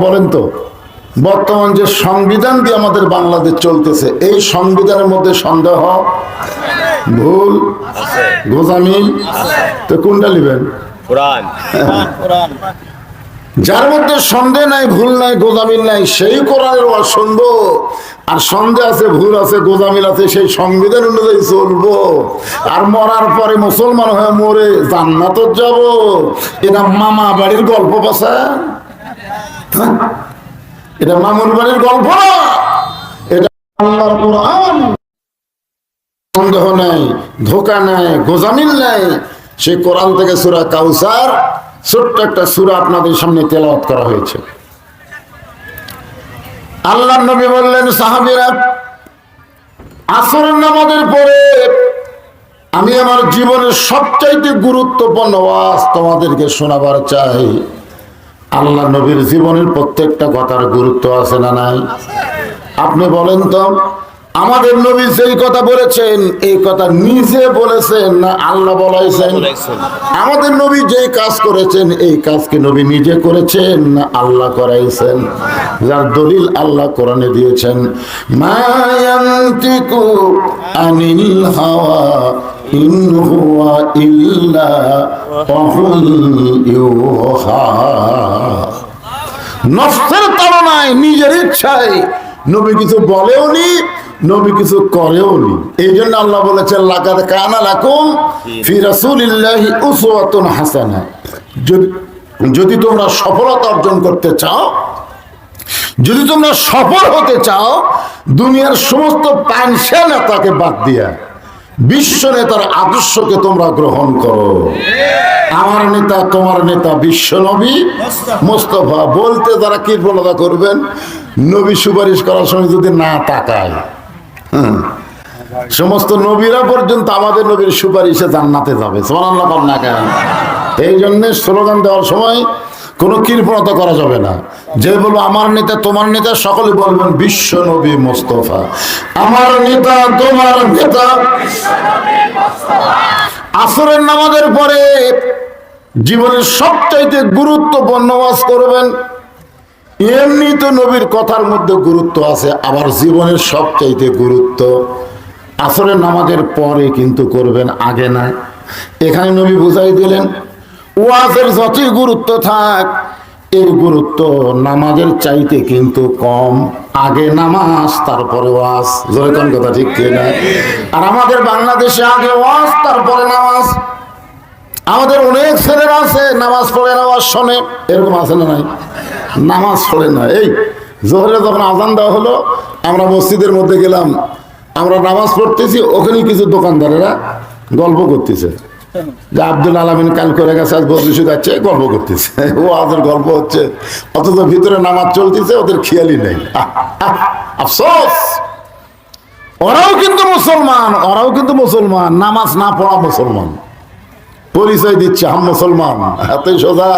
বলেন তো, বর্তমান যে সংবিধান দিয়ে আমাদের বাংলাদেশ চলতেছে, এই সংবিধানের মধ্যে সন্দেহ, ভুল, গোজামি, তো কোনটা নেবেন? কোরআন। যার মধ্যে সন্দেহ নাই, ভুল নাই, গোজামিল নাই, সেই কোরআনের ওয়াজ শুনবো। আর সন্দেহ আছে, ভুল আছে, গোজামিল আছে, সেই সংবিধান অনুযায়ী চলবো। আর মরার পরে মুসলমান হয়ে মরে জান্নাত যাব, এটা মামা বাড়ির গল্প বাসা? এটা মামুর বাড়ির গল্প না, এটা আল্লাহর কোরআন। সন্দেহ নাই, ধোঁকা নাই, গোজামিল নাই। সেই কোরআন থেকে সূরা কাউসার, ছোট্ট একটা সূরা আপনাদের সামনে তেলাওয়াত করা হয়েছে। আল্লাহর নবী বললেন, সাহাবীরা, আসরের নামাজের পরে আমি আমার জীবনের সবচাইতে গুরুত্বপূর্ণ ওয়াজ তোমাদেরকে শোনাবার চাই। আল্লাহ নবীর জীবনের প্রত্যেকটা কথার গুরুত্ব আছে না নাই? আপনি বলেন তো, আমাদের নবী যেই কথা বলেছেন, এই কথা নিজে বলেছেন না আল্লাহ বলাইছেন? আমাদের নবী যেই কাজ করেছেন, এই কাজকে নবী নিজে করেছেন না আল্লাহ করাইছেন? যার দলিল আল্লাহ কোরআনে দিয়েছেন, মা ইয়ানতিকু আনিল হাওয়া ইন হুয়া ইল্লা ওয়াহুন ইউহা। নফসের তাড়নায়, নিজের ইচ্ছায় নবী কিছু বলেও নি, নবী কিছু করেও নি। এই জন্য আল্লাহ বলেছেন, লাকাদ কানা লাকুম ফি রাসূলিল্লাহি উসওয়াতুন হাসানা। যদি তোমরা সফলতা অর্জন করতে চাও, যদি তোমরা সফল হতে চাও, দুনিয়ার সমস্ত পাঁচশা নেতাকে বাদ দিয়া বিশ্ব নেতার আদর্শকে তোমরা গ্রহণ করো। আমার নেতা, তোমার নেতা বিশ্ব নবী মুস্তাফা। বলতে তারা কৃপণতা করবেন, নবী সুপারিশ করার সময় যদি না তাকায়। সমস্ত নবীরা পর্যন্ত আমাদের নবীর সুপারিশে জান্নাতে যাবে। সুবহানাল্লাহ বলেন না কেন? এই জন্য স্লোগান দেওয়ার সময় কোনো কৃপণতা করা যাবে না। যে বলবো আমার নেতা, তোমার নেতা, সকলে বলবেন বিশ্ব নবী মুস্তাফা। আমার নেতা, তোমার নেতা। আসরের নামাজের পরে জীবনের সবচাইতে গুরুত্বপূর্ণ ওয়াজ করবেন। এমনি তো নবীর কথার মধ্যে গুরুত্ব আছে, আবার জীবনের সবচাইতে গুরুত্ব আসরের নামাজের পরে কিন্তু করবেন, আগে না। এখানে নবী বুঝাই দিলেন, ওয়াজের যতই গুরুত্ব থাক, এর গুরুত্ব নামাজের চাইতে কিন্তু কম। আগে নামাজ, তারপরে ওয়াজ। জয়কান কথা ঠিক কিনা? আর আমাদের বাংলাদেশে আগে ওয়াজ, তারপরে নামাজ। আমাদের অনেক ছেলেরা আছে নামাজ পড়ে না, ওয়াজ শোনে। এরকম আছে না নাই? নামাজ পড়ে না। এই জোহরে যখন আজান দেওয়া হলো, আমরা মসজিদের মধ্যে গেলাম, আমরা নামাজ পড়তেছি, ওখানে কিছু দোকানদারেরা গল্প করতেছে যে আব্দুল আলামিন কাল করে গেছে, আজ বদলিশু যাচ্ছে, গল্প করতেছে। ও আজের গল্প হচ্ছে, অথচ ভিতরে নামাজ চলতেছে, ওদের খেয়ালই নেই। আফসোস। ওরাও কিন্তু মুসলমান, ওরাও কিন্তু মুসলমান, নামাজ না পড়া মুসলমান। পরিচয় দিচ্ছে হাম মুসলমান, এতই সোজা।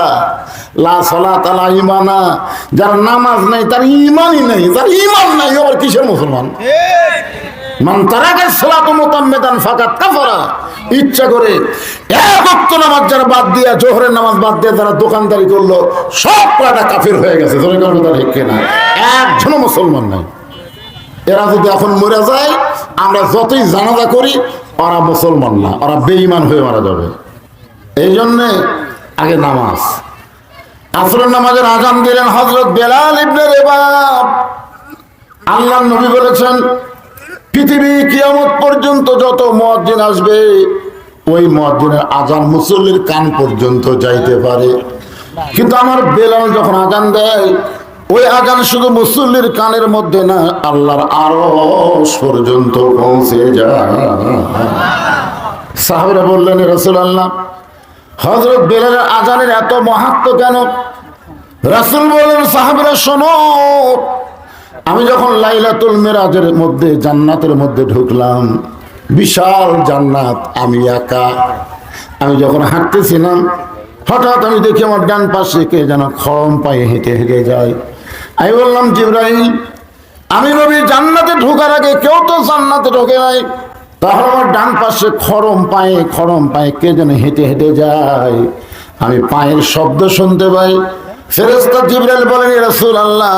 লা সালাত লা ঈমানা। যার নামাজ নাই তার ঈমানই নাই, যার ঈমান নাই আবার কিসের মুসলমান? মান তারাকা সালাতু মুতাম্মিদান ফাকাত কাফারা। ইচ্ছা করে এক ওয়াক্ত নামাজ যারা বাদ দিয়া, জোহরের নামাজ বাদ দিয়ে যারা দোকানদারি করলো, সব কয়টা কাফির হয়ে গেছে। জোরে কারণ তার ঠিক কিনা? একজনও মুসলমান নাই। এরা যদি এখন মরে যায়, আমরা যতই জানাজা করি, ওরা মুসলমান না, ওরা বেঈমান হয়ে মারা যাবে। এই জন্যে আগে নামাজ। আসরের নামাজের আজান দিলেন হযরত বেলাল ইবনে রেবাব। আল্লাহর নবী বলেছেন, পৃথিবী কিয়ামত পর্যন্ত যত মুয়াজ্জিন আসবে, ওই মুয়াজ্জিনের আজান মুসল্লির কান পর্যন্ত যাইতে পারে, কিন্তু আমার বেলাল যখন আজান দেয়, ওই আজান শুধু মুসল্লির কানের মধ্যে না, আল্লাহর আরশ পর্যন্ত পৌঁছে যায়। সাহাবীরা বললেন, ইয়া রাসূলুল্লাহ, হযরত বেলালের আজানের এত মাহাত্ম্য কেন? রাসূল বললেন, সাহাবীরা শোনো, আমি যখন লাইলাতুল মিরাজের মধ্যে, জান্নাতের মধ্যে ঢুকলাম, বিশাল জান্নাত, আমি একা। আমি যখন হাঁটতেছিলাম, হঠাৎ আমি দেখি আমার ডান পাশে কে যেন খরম পায়ে হেঁটে হেঁটে যায়। আমি বললাম, জিবরাইল, আমি নবী জান্নাতে ঢোকার আগে কেউ তো জান্নাতে ঢোকে নাই, তাহলে আমার ডান পাশে খরম পায়ে কে যেন হেঁটে হেঁটে যায়। আমি পায়ের শব্দ শুনতে পাই, ফেরেশতা জিবরাইল বলেন, ইয়া রাসূলুল্লাহ,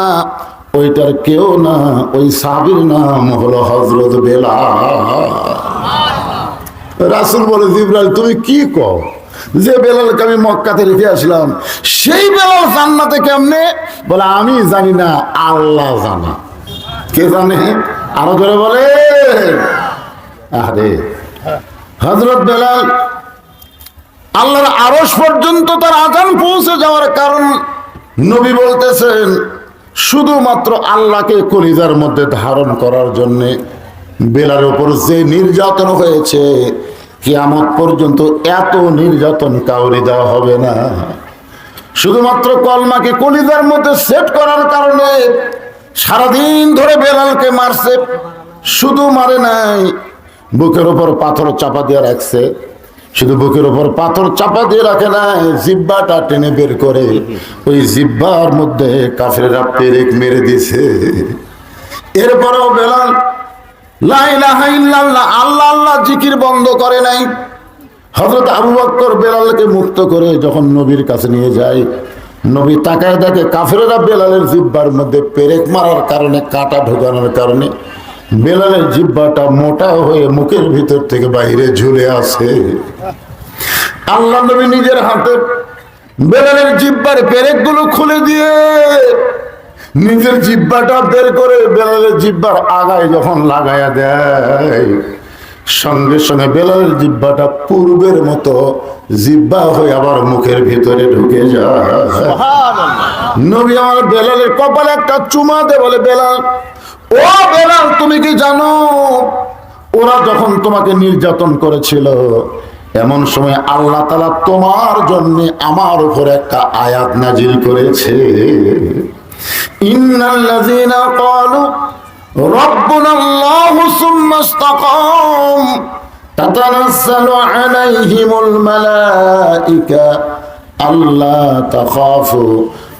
ওইটার কেউ না, ওই সাহাবীর নাম হলো হযরত বেলাল। রাসূল বলে, জিবরাইল তুমি কি কও? যে বেলালকে আমি মক্কাতে রেখে আসলাম সেই বেলাল জান্নাতে কেমনে? বলে, আমি জানি না, আল্লাহ জানে। কে জানে? আরো করে বলে। আরে হযরত বেলাল আল্লাহর আরশ পর্যন্ত তার আযান পৌঁছে যাওয়ার কারণ নবী বলতেছেন, শুধুমাত্র আল্লাহকে কলিজার মধ্যে ধারণ করার জন্য বেলালের উপর যে নির্যাতন হয়েছে, কিয়ামত পর্যন্ত এত নির্যাতন কাউরি দেওয়া হবে না। শুধুমাত্র কলমাকে কলিজার মধ্যে সেট করার কারণে সারাদিন ধরে বেলালকে মারছে। শুধু মারে নাই, বুকের উপর পাথর চাপা দিয়ে রাখছে। শুধু বুকের উপর পাথর চাপা দিয়ে রাখে নাই, জিহ্বাটা টেনে বের করে ওই জিহ্বার মধ্যে কাফেররা পেরেক মেরে দিয়েছে। এরপরেও বেলাল লা ইলাহা ইল্লাল্লাহ, আল্লাহ আল্লাহ জিকির বন্ধ করে নাই। হযরত আবু বকর বেলালকে মুক্ত করে যখন নবীর কাছে নিয়ে যায়, নবী তাকায় দেখে কাফেররা বেলালের জিহ্বার মধ্যে পেরেক মারার কারণে, কাঁটা ঢোকানোর কারণে বেলালের জিহ্বাটা মোটা হয়ে মুখের ভিতর থেকে বাইরে ঝুলে আছে। আল্লাহ নবী নিজের হাতে বেলালের জিহ্বার পেরেকগুলো খুলে দিয়ে নিজের জিহ্বাটা বের করে বেলালের জিহ্বার আগায় যখন লাগায়া দেয়, সঙ্গে সঙ্গে বেলালের জিহ্বাটা পূর্বের মতো জিহ্বা হয়ে আবার মুখের ভিতরে ঢুকে যায়। নবী আমার বেলালের কপালে একটা চুমা দে, বলে, বেলাল, ও বেলাল, তুমি কি জানো ওরা যখন তোমাকে নির্যাতন করেছিল, এমন সময় আল্লাহ তাআলা তোমার জন্য আমার উপর একটা আয়াত নাজিল করেছে, ইন্নাল্লাযীনা ক্বালু রাব্বুনাল্লাহু সুম্মা ইসতাকাম তাতানাজ্জালু আলাইহিমুল মালায়েকা আল্লা তাখাফু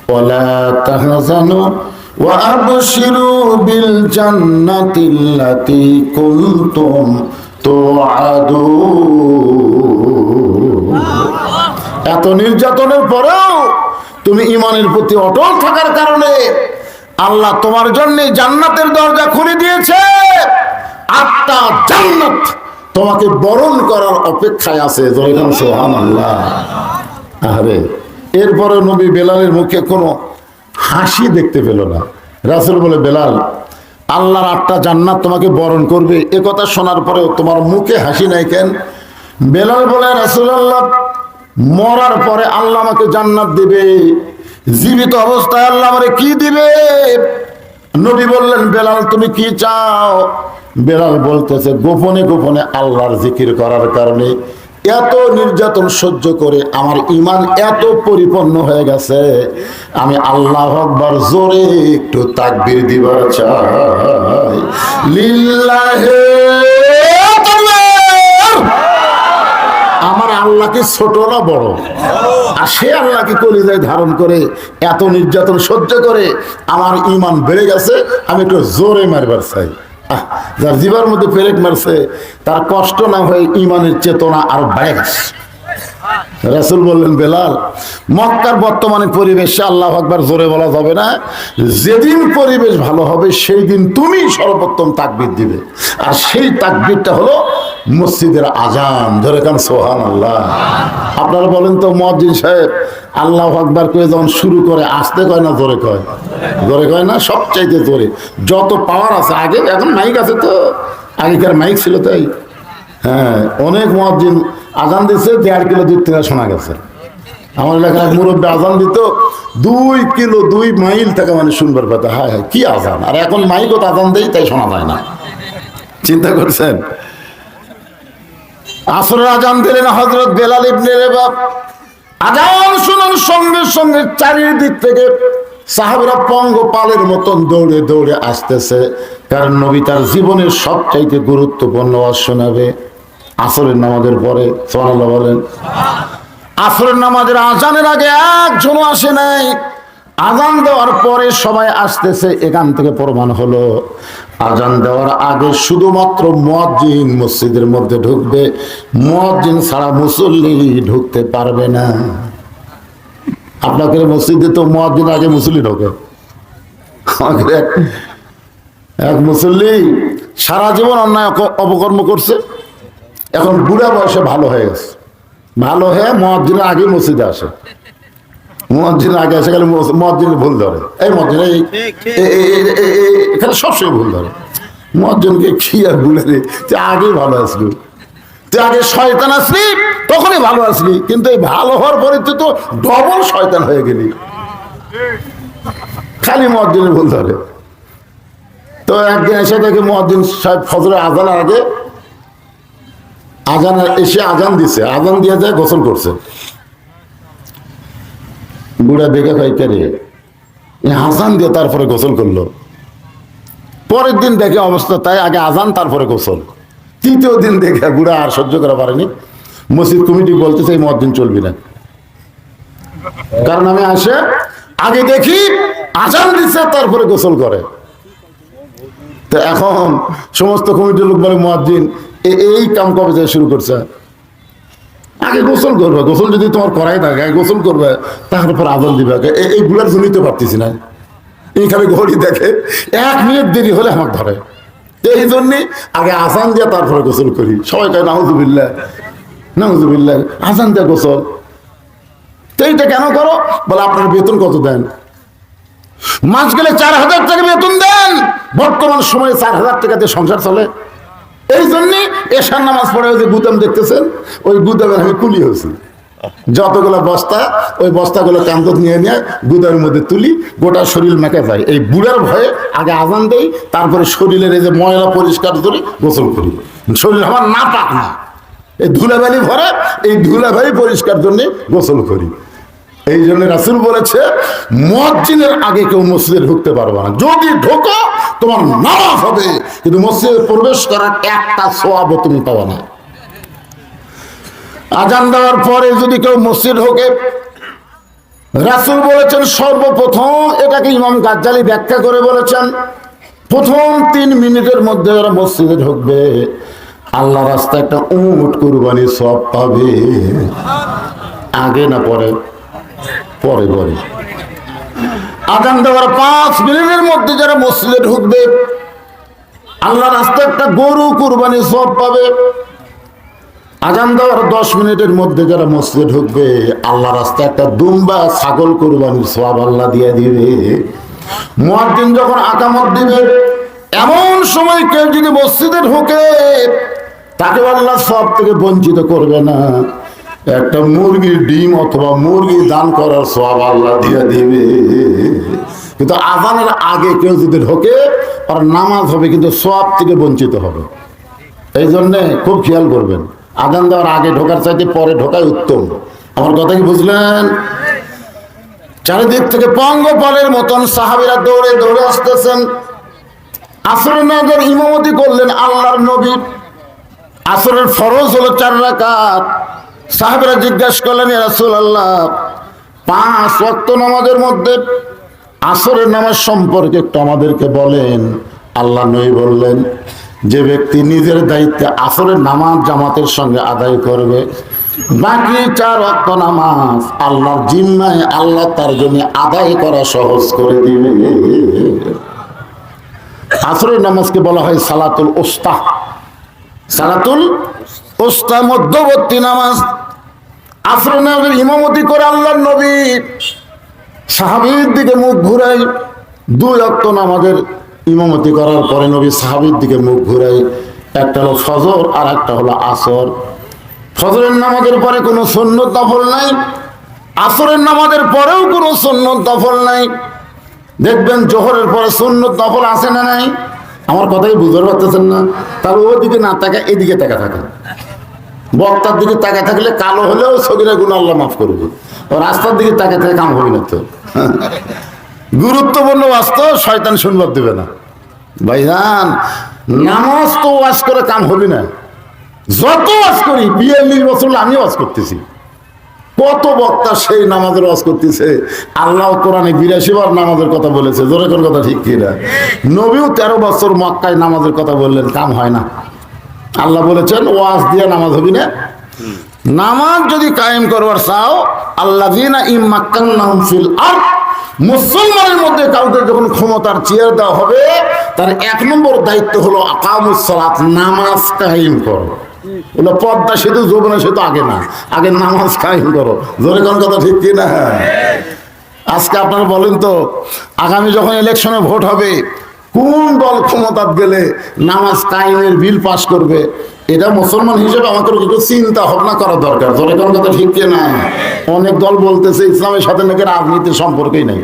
ওয়া লা তাহজানু ওয়া আবশিরু বিল জান্নাতিল্লাতী কুনতুম তুআদুন। এত নির্যাতনের পরেও তুমি ঈমানের প্রতি অটল থাকার কারণে আল্লাহ তোমার জন্য জান্নাতের দরজা খুলে দিয়েছে। আত্মা জান্নাত তোমাকে বরণ করার অপেক্ষায় আছে। সুবহানাল্লাহ। আরে এরপরে নবী বেলালের মুখে কোনো হাসি দেখতে পেল না। রাসূল বলে, বেলাল, আল্লাহর 8টা জান্নাত তোমাকে বরণ করবে, এ কথা শোনার পরে তোমার মুখে হাসি নাই কেন? বেলাল বলে, রাসূলুল্লাহ, মরার পরে আল্লাহ আমাকে জান্নাত দিবে, জীবিত অবস্থায় আল্লাহ আমারে কি দিবে? নবী বললেন, বেলাল, তুমি কি চাও? বেলাল বলতেছে, গোপনে গোপনে আল্লাহর জিকির করার কারণে এত নির্যাতন সহ্য করে আমার ঈমান এত পরিপূর্ণ হয়ে গেছে, আমি আল্লাহু আকবার জোরে একটু তাকবীর দিবার চাই। লিল্লাহি তাকবীর। আমার আল্লাহ কি ছোট না বড়? আর সে আল্লাহকে কলিজায় ধারণ করে এত নির্যাতন সহ্য করে আমার ঈমান বেড়ে গেছে, আমি একটু জোরে মারবার চাই। যার জিবার মধ্যে পেরেক মারছে তার কষ্ট না হয়ে ঈমানের চেতনা আরো বেড়ে গেছে। রাসূল বললেন, বেলাল, মক্কার বর্তমানে পরিবেশে আল্লাহু আকবার জোরে বলা যাবে না, যেদিন পরিবেশ ভালো হবে সেই দিন তুমি সর্বোত্তম তাকবীর দিবে, আর সেই তাকবীরটা হলো মসজিদের আজান। ধরে কান সুবহানাল্লাহ। আপনারা বলেন তো, মুয়াজ্জিন সাহেব আল্লাহু আকবার কয়ে যখন শুরু করে আস্তে কয় না জোরে কয়? জোরে কয় না? সবচাইতে জোরে, যত পাওয়ার আছে। আগে এখন মাইক আছে তো, আগেকার মাইক ছিল তাই। হ্যাঁ, অনেক মুয়াজ্জিন আজান দিচ্ছে 1.5 কিলো দূর থেকে শোনা গেছে। আমার এলাকার মুরব্বী আজান দিত 2 কিলো 2 মাইল থেকে মানে শুনবার কথা। হায় হায়, কি আজান! আর এখন মাইকও আজান দেয়, তাই শোনা যায় না। চিন্তা করছেন? আসরের আজান দিলেন হযরত বেলাল ইবনে রেবাব। আজান শোনার সঙ্গে সঙ্গে চারিদিক থেকে সাহাবীরা পঙ্গপালের মতন দৌড়ে দৌড়ে আসতেছে, কারণ নবী তার জীবনের সবচাইতে গুরুত্বপূর্ণ ওয়াজ শোনাবে আসরের নামাজের পরে। সুবহানাল্লাহ বলেন। আসরের নামাজের আজানের আগে একজনও আসে নাই, আজান দেওয়ার পরে সবাই আসতেছে। এখান থেকে প্রমাণ হলো আজান দেওয়ার আগে শুধুমাত্র মুয়াজ্জিন মসজিদের মধ্যে ঢুকবে, মুয়াজ্জিন ছাড়া মুসল্লি ঢুকতে পারবে না। আপনাকে মসজিদে তো মুয়াজ্জিন আগে মুসল্লি ঢোকে। আমাদের এক মুসল্লি সারা জীবন অন্যায় অপকর্ম করছে, এখন বুড়া বয়সে ভালো হয়ে গেছে, ভালো হয়ে মুয়াজ্জিনের আগে মসজিদে আসে। মুয়াজ্জিনের আগে আসে গেলে মুয়াজ্জিনের ভুল ধরে, এই মুয়াজ্জিন এখানে সবসময় ভুল ধরে। মুয়াজ্জিনকে কি আর বলে রে, আগেই ভালো আসবি, তুই আগে শয়তান আসলি তখনই ভালো আসলি, কিন্তু এই ভালো হওয়ার পরে তুই তো ডবল শয়তান হয়ে গেলি। খালি মুয়াজ্জিনের ভুল ধরে। তো একদিন এসে দেখে মুয়াজ্জিন সাহেব ফজরের আজানের আগে এসে আজান দিছে, আজান দিয়ে যায় গোসল করছে। বুড়া দেখে খাইতে রে আজান দিয়ে তারপরে গোসল করলো। পরের দিন দেখে অবস্থা তাই, আগে আজান তারপরে গোসল। তৃতীয় দিন দেখে বুড়া আর সহ্য করা পারেনি, মসজিদ কমিটি বলতেছে এই মুয়াজ্জিন চলবি না, কারণ আমি আসে আগে দেখি আজান দিচ্ছে তারপরে গোসল করে। তো এখন সমস্ত কমিটির লোক বলে মুয়াজ্জিন এই কাম কবে থেকে শুরু করছে? আগে গোসল করবে, গোসল যদি তোমার করাই থাকে আগে গোসল করবে, তারপর আজান দিবে। এইগুলার জন্যই তো পারতেছি না, এইখানে ঘড়ি দেখে 1 মিনিট দেরি হলে আমার ধরে। এই জন্যই আগে আজান দিয়ে তারপরে গোসল করি। সবাই কয় নাউজুবিল্লাহ নাউজুবিল্লাহ, আজান দিয়ে গোসল। তো এইটা কেন করো? বলে আপনার বেতন কত দেন? মাস গেলে 4000 টাকা বেতন দেন, বর্তমান সময়ে 4000 টাকা দিয়ে সংসার চলে। এই জন্যে এশার নামাজ পড়ে যে গুদাম দেখতেছেন, ওই গুদামের আমি কুলি হয়েছি। যতগুলো বস্তা, ওই বস্তাগুলো কান্দত নিয়ে নিয়ে গুদামের মধ্যে তুলি, গোটা শরীর মেখে যায়। এই বুড়ার ভয়ে আগে আজান দেই, তারপরে শরীরের এই যে ময়লা পরিষ্কার করি, গোসল করি। শরীর আমার না পাক না, এই ধুলাবালি ভরে, এই ধুলাবালি পরিষ্কার জন্য গোসল করি। এই জন্য রাসূল বলেছে মুয়াজ্জিনের আগে কেউ মসজিদে ঢুকতে পারবে না। যদি ঢোকো তোমার নামাজ হবে, কিন্তু মসজিদে প্রবেশ করার একটা সওয়াবও তুমি পাবে না। আজান দেওয়ার পরে যদি কেউ মসজিদ ঢোকে, রাসূল বলেছেন সর্বপ্রথম, এটাকে ইমাম গাজ্জালী ব্যাখ্যা করে বলেছেন, প্রথম 3 মিনিটের মধ্যে যারা মসজিদে ঢুকবে আল্লাহ রাস্তায় একটা উট কুরবানির সওয়াব পাবে। আগে না পরে? পরে পরে। আজান দেওয়ার 5 মিনিটের মধ্যে যারা মসজিদে ঢুকবে আল্লাহ রাস্তায় একটা গরু কুরবানির সওয়াব পাবে। আজান দেওয়ার 10 মিনিটের মধ্যে যারা মসজিদে ঢুকবে আল্লাহ রাস্তায় একটা দুম্বা ছাগল কুরবানির সওয়াব আল্লাহ দিয়ে দিবে। মুয়াজ্জিন যখন আকামত দিবে, এমন সময় কেউ যদি মসজিদে ঢোকে তাকে আল্লাহ সওয়াব থেকে বঞ্চিত করবে না। একটা মুরগির ডিম অথবা মুরগি দান করার সওয়াব আল্লাহ দিয়ে দিবে। কিন্তু আজানের আগে কেউ যদি ঢোকে আর নামাজ হবে, কিন্তু সওয়াব থেকে বঞ্চিত হবে। এই জন্যে খুব খেয়াল করবেন, আজান দেওয়ার আগে ঢোকার চাইতে পরে ঢোকাই উত্তম। আমার কথা কি বুঝলেন? চারিদিক থেকে পঙ্গপালের মতন সাহাবীরা দৌড়ে দৌড়ে আসতেছেন। আসরের নামাজের ইমামতি করলেন আল্লাহর নবী। আসরের ফরজ হলো 4 রাকাত। সাহাবীরা জিজ্ঞাসা করলেন, ইয়া রাসূলুল্লাহ, 5 ওয়াক্ত নামাজের মধ্যে আসরের নামাজ সম্পর্কে একটু আমাদেরকে বলেন। আল্লাহ নবী বললেন, যে ব্যক্তি নিজের দায়িত্বে আসরের নামাজ জামাতের সঙ্গে আদায় করবে, বাকি 4 ওয়াক্ত নামাজ আল্লাহর জিম্মায়, আল্লাহ তার জন্য আদায় করা সহজ করে দিবে। আসরের নামাজকে বলা হয় সালাতুল উস্তা। সালাতুল উস্তা, মধ্যবর্তী নামাজ। আসরের নামাজের ইমামতি করে আল্লাহর নবী সাহাবীর দিকে মুখ ঘুরাই। 2 ওয়াক্ত নামাজের ইমামতি করার পরে নবী সাহাবীর দিকে মুখ ঘুরাই। একটা হলো ফজর আর একটা হলো আসর। ফজরের নামাজের পরে কোনো সুন্নত নফল নাই, আসরের নামাজের পরেও কোনো সুন্নত নফল নাই। দেখবেন জোহরের পরে সুন্নত নফল আছে না নাই? আমার কথাই বুঝতে পারতেছেন না? তাহলে ওদিকে না তাকা, এদিকে তাকা থাকে। বক্তার দিকে তাকা থাকলে কালো হলেও সগীরা গুনাহ আল্লাহ মাফ করবে। রাস্তার দিকে তাকা থেকে কাম হবে না। তো গুরুত্বপূর্ণ বাস্তব, শয়তান শুনবার দেবে না। ভাইজান, নামাজ তো ওয়াজ করে কাম হবে না। যত ওয়াজ করি, 42 বছর আমি ওয়াজ করতেছি, কত বক্তা সেই নামাজের ওয়াজ করতেছে। আল্লাহ কোরআনে 82 বার নামাজের কথা বলেছে, জোরে কোন কথা ঠিক কিনা? নবীও 13 বছর মক্কায় নামাজের কথা বললেন, কাম হয় না। আল্লাহ বলেছেন ওয়াজ দিয়ে নামাজ হবে না। নামাজ যদি কায়েম করবার চাও, আল্লাযীনা ইম্মাক্কান্নাহুম ফিল আরদ, মুসলমানের মধ্যে কাউকে যখন ক্ষমতার চেয়ার দেওয়া হবে, তার 1 নম্বর দায়িত্ব হলো আকামুস সালাত, নামাজ কায়েম করো। বলে পদ্মা সেতু যমুনা সেতু আগে না, আগে নামাজ কায়েম করো। জোরে কোন কথা ঠিক কি না? আজকে আপনারা বলেন তো, আগামী যখন ইলেকশনে ভোট হবে, কোন দল ক্ষমতায় গেলে নামাজ কায়েমের বিল পাস করবে? এটা মুসলমান হিসেবে আমাদের একটু চিন্তা ভাবনা করা দরকার। জোরে কোন কথা ঠিক কি না? অনেক দল বলতেছে ইসলামের সাথে নাকি রাজনীতির সম্পর্কই নাই।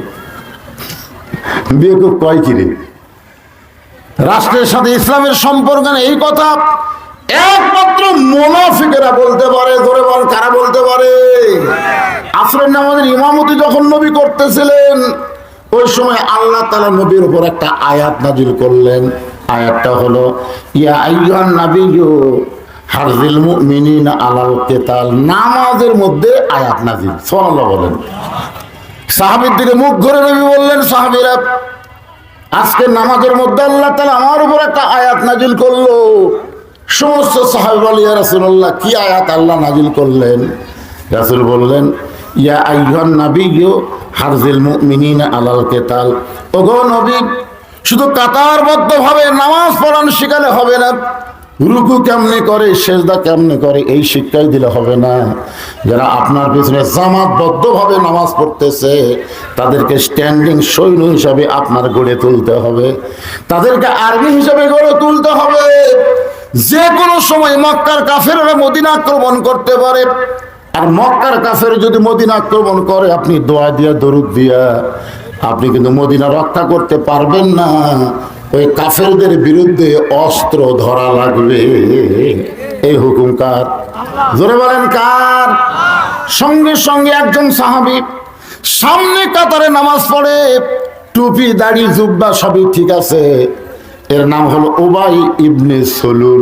বেকুব কয় কিরে, রাষ্ট্রের সাথে ইসলামের সম্পর্ক নেই, এই কথা একমাত্র মুনাফিকেরা বলতে পারে। জোরে বল, কারা বলতে পারে? আসরের নামাজের ইমামতি যখন নবী করতেছিলেন, ওই সময় আল্লাহ তাআলা নবীর উপর একটা আয়াত নাজিল করলেন। আয়াতটা হলো ইয়া আইয়ুহান নাবিয়্যু হারজিল মুমিনিনা আলাল কিতাল। নামাজের মধ্যে আয়াত নাজিল। সুবহানাল্লাহ বলেন। সাহাবীর দিকে মুখ ঘুরে নবী বললেন, সাহাবীরা, আজকে নামাজের মধ্যে আল্লাহ তাআলা আমার উপর একটা আয়াত নাজিল করলো। সমস্ত সাহাবী বলে, ইয়া রাসূলুল্লাহ, কি আয়াত আল্লাহ নাজিল করলেন? রাসূল বললেন, ইয়া আইয়ুহান নাবিয়্যু হারজিল মুমিনিনা আলাল কিতাল। ওগো নবী, শুধু কাতারবদ্ধভাবে নামাজ পড়ানো শিখালে হবে না, রুকু কেমনে করে, সেজদা কেমনে করে এই শিক্ষাই দিলে হবে না। যারা আপনার পিছনে জামাতবদ্ধভাবে নামাজ পড়তেছে, তাদেরকে স্ট্যান্ডিং সৈন্য হিসাবে আপনার গড়ে তুলতে হবে, তাদেরকে আর্মি হিসাবে গড়ে তুলতে হবে। যে কোনো সময় মক্কার কাফেররা মদিনা আক্রমণ করতে পারে, আর মক্কার কাফের যদি মদিনা আক্রমণ করে, আপনি দোয়া দিয়া দরুদ দিয়া আপনি কিন্তু মদিনা রক্ষা করতে পারবেন না। ওই কাফেরদের বিরুদ্ধে অস্ত্র ধরা লাগবে। এই হুকুম কার? জোরে বলেন কার? সঙ্গে সঙ্গে একজন সাহাবী সামনে কাতারে নামাজ পড়ে, টুপি দাড়ি জুব্বা সবই ঠিক আছে, এর নাম হলো উবাই ইবনে সলুল।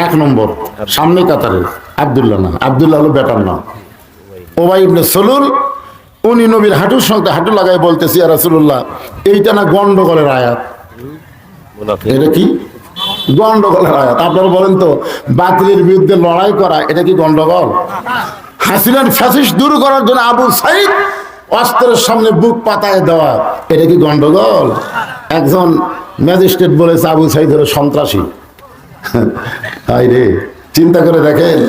1 নম্বর সামনে কাতারে, আব্দুল্লাহ না, আব্দুল্লাহ হলো বেটার নাম। উবাই ইবনে সলুল, উনি নবীর হাঁটুর সঙ্গে হাঁটু লাগাই বলতেছি, ইয়া রাসূলুল্লাহ, এইটা না গন্ডগোলের আয়াত। এটা কি গন্ডগোলের আয়াত? আপনারা বলেন তো, বাতিলের বিরুদ্ধে লড়াই করা এটা কি গন্ডগোল? হাসিনার ফ্যাসিস্ট দূর করার জন্য আবু সাইদ অস্ত্রের সামনে বুক পাতায় দেওয়া, এটা কি গন্ডগোল? একজন ম্যাজিস্ট্রেট বলেছে আবু সাইদ হলো সন্ত্রাসী। হাই রে, চিন্তা করে দেখেন।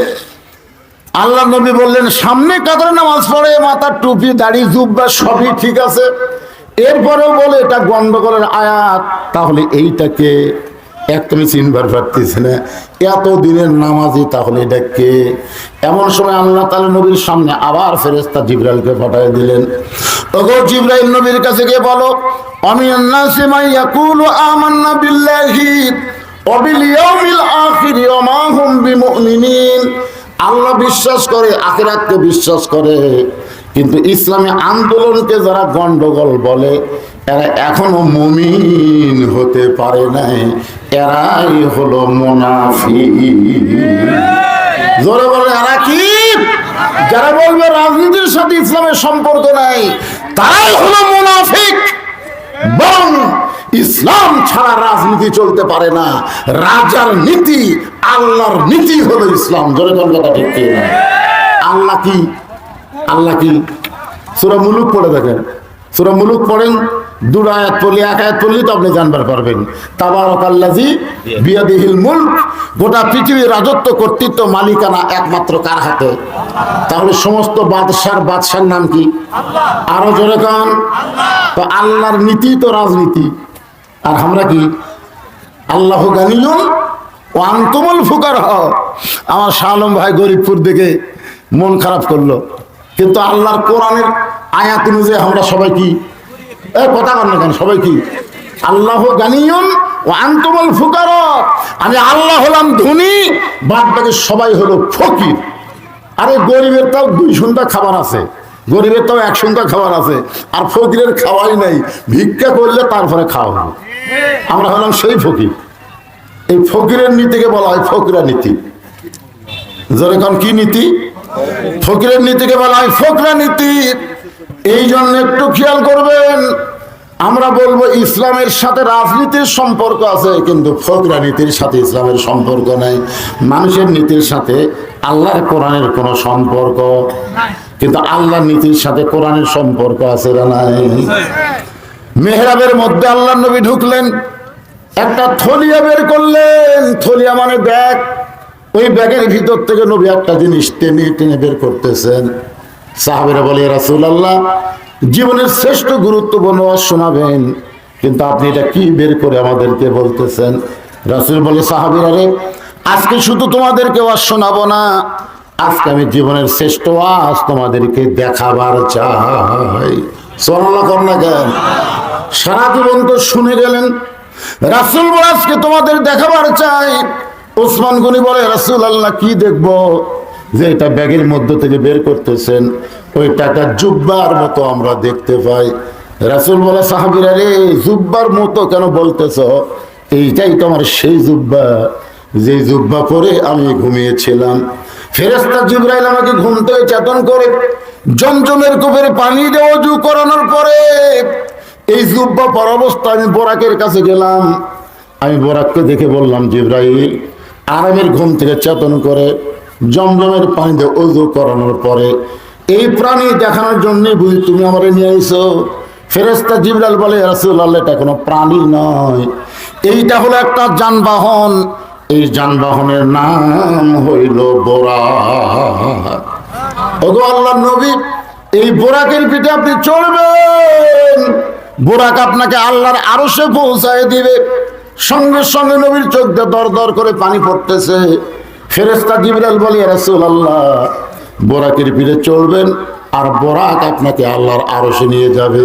আল্লাহ নবী বললেন, সামনে কাতারে নামাজ পড়ে, মাথার টুপি দাড়ি জুব্বা সবই ঠিক আছে, এরপরেও বলে এটা গন্ডগোলের আয়াত। তাহলে এইটাকে একদমই চিনবার পারতেছে না, এত দিনের নামাজি, তাহলে এটা কে? এমন সময় আল্লাহ তাআলা নবীর সামনে আবার ফেরেশতা জিবরাইলকে পাঠিয়ে দিলেন। ওগো জিবরাইল, নবীর কাছে গিয়ে বলো, আমিনান নাসি মান ইয়াকুলু আমান্না বিল্লাহি ওয়া বিল ইয়াউমিল আখির ওয়া মা হুম বিমুমিনিন। আল্লাহ বিশ্বাস করে, আখিরাতকে বিশ্বাস করে, কিন্তু ইসলামী আন্দোলনকে যারা গন্ডগোল বলে, এরা এখনো মুমিন হতে পারে নাই, এরাই হলো মুনাফিক। জোরে বলে, এরা কি? যারা বলবে রাজনীতির সাথে ইসলামের সম্পর্ক নাই, তারাই হলো মুনাফিক। বরং ইসলাম ছাড়া রাজনীতি চলতে পারে না, রাজার নীতি, আল্লাহর নীতি হলো ইসলাম। জোরে কোন কথা ঠিক কি না? আল্লাহ কি? আল্লাহ কি? সূরা মুলুক পড়ে দেখেন, সূরা মুলুক পড়েন, 2 আয়াত পড়লে, 1 আয়াত পড়লে তো আপনি জানবার পারবেন। তাবারাকাল্লাযী বিয়াদিহিল মুলক। গোটা পৃথিবীর রাজত্ব, কর্তৃত্ব, মালিকানা একমাত্র কার হাতে? তাহলে সমস্ত বাদশার নাম কি? আরো জোরে কান। তো আল্লাহর নীতি তো রাজনীতি, আর আমরা কি? আল্লাহু গানিয়ুন ওয়া আনতুমুল ফুকারা। আমার শাহ আলম ভাই গরিবপুর দেখে মন খারাপ করলো, কিন্তু আল্লাহর কোরআনের আয়াত অনুযায়ী আমরা সবাই কি? কথা বল না কেন? সবাই কি? আল্লাহু গানিয়ুন ওয়া আনতুমুল ফুকারা। আমি আল্লাহ হলাম ধনী, বাদ বাকি সবাই হলো ফকির। আরে গরিবের তাও 2 সন্ধ্যা খাবার আছে, গরিবের তাও 1 সন্ধ্যা খাবার আছে, আর ফকিরের খাওয়াই নাই, ভিক্ষা করলে তারপরে খাওয়া হবে। আমরা হলাম সেই ফকির। এই ফকিরের নীতিকে বলা হয় ফকরা নীতি। যেরকম কি নীতি? ফকিরের নীতিকে বলা হয় ফকরা নীতি। এই জন্য একটু খেয়াল করবেন, আমরা বলবো ইসলামের সাথে রাজনীতির সম্পর্ক আছে, কিন্তু ফকরা নীতির সাথে ইসলামের সম্পর্ক নাই। মানুষের নীতির সাথে আল্লাহর কোরআনের কোনো সম্পর্ক, কিন্তু আল্লাহর নীতির সাথে কোরআনের সম্পর্ক আছে না নাই? মেহরাবের মধ্যে আল্লাহর নবী ঢুকলেন, একটা থলিয়া বের করলেন। থলিয়া মানে ব্যাগ। ওই ব্যাগের ভিতর থেকে নবী একটা জিনিস টেনে টেনে বের করতেছেন। সাহাবীরা বলে, রাসূলুল্লাহ, জীবনের শ্রেষ্ঠ গুরুত্বপূর্ণ ওয়াজ শোনাবেন, কিন্তু আপনি এটা কি বের করে আমাদেরকে বলতেছেন? রাসূল বলে, সাহাবীরা রে, আজকে শুধু তোমাদেরকে ওয়াজ শোনাবো না, আজকে আমি জীবনের শ্রেষ্ঠ ওয়াজ তোমাদেরকে দেখাবার চাই। সুবহানাল্লাহ কর না কেন? সারা জীবন তো শুনে গেলেন। রাসূল বলে, আজকে তোমাদের দেখাবার চাই। ওসমান গনি বলে, রাসূলুল্লাহ, কি দেখবো? যে এটা ব্যাগের মধ্য থেকে বের করতেছেন, ওই টাকা জুব্বার মতো আমরা দেখতে পাই। রাসূল বলে, সাহাবীরা রে, জুব্বার মতো কেন বলতেছ? এইটাই তো আমার সেই জুব্বা, যে জুব্বা পরে আমি ঘুমিয়েছিলাম। ফেরেশতা জিবরাইল আমাকে ঘুম থেকে চেতন করে জমজমের কূপের পানি দিয়ে ওযু করানোর পরে এই জুব্বা পর অবস্থা আমি বোরাকের কাছে গেলাম। আমি বোরাককে দেখে বললাম, জিবরাইল, আরামের ঘুম থেকে চেতন করে জমজমের পানি দিয়ে ওযু করানোর পরে এই প্রাণী দেখানোর জন্য বুঝি তুমি আমারে নিয়ে আইছো? ফেরেশতা জিবরাইল বলে, রাসূলুল্লাহ, এটা কোনো প্রাণী নয়, এইটা হলো একটা যানবাহন। এই যানবাহনের নাম হইল বোরাক। ওগো আল্লাহর নবী, এই বোরাকের পিঠে আপনি চড়বেন, বোরাক আপনাকে আল্লাহর আরশে পৌঁছায় দিবে। সঙ্গে সঙ্গে নবীর চোখ দিয়ে দর দর করে পানি পড়তেছে। ফেরেশতা জিবরাইল বলে, রাসূলুল্লাহ, বোরাকের পিঠে চড়বেন আর বোরাক আপনাকে আল্লাহর আরশে নিয়ে যাবে।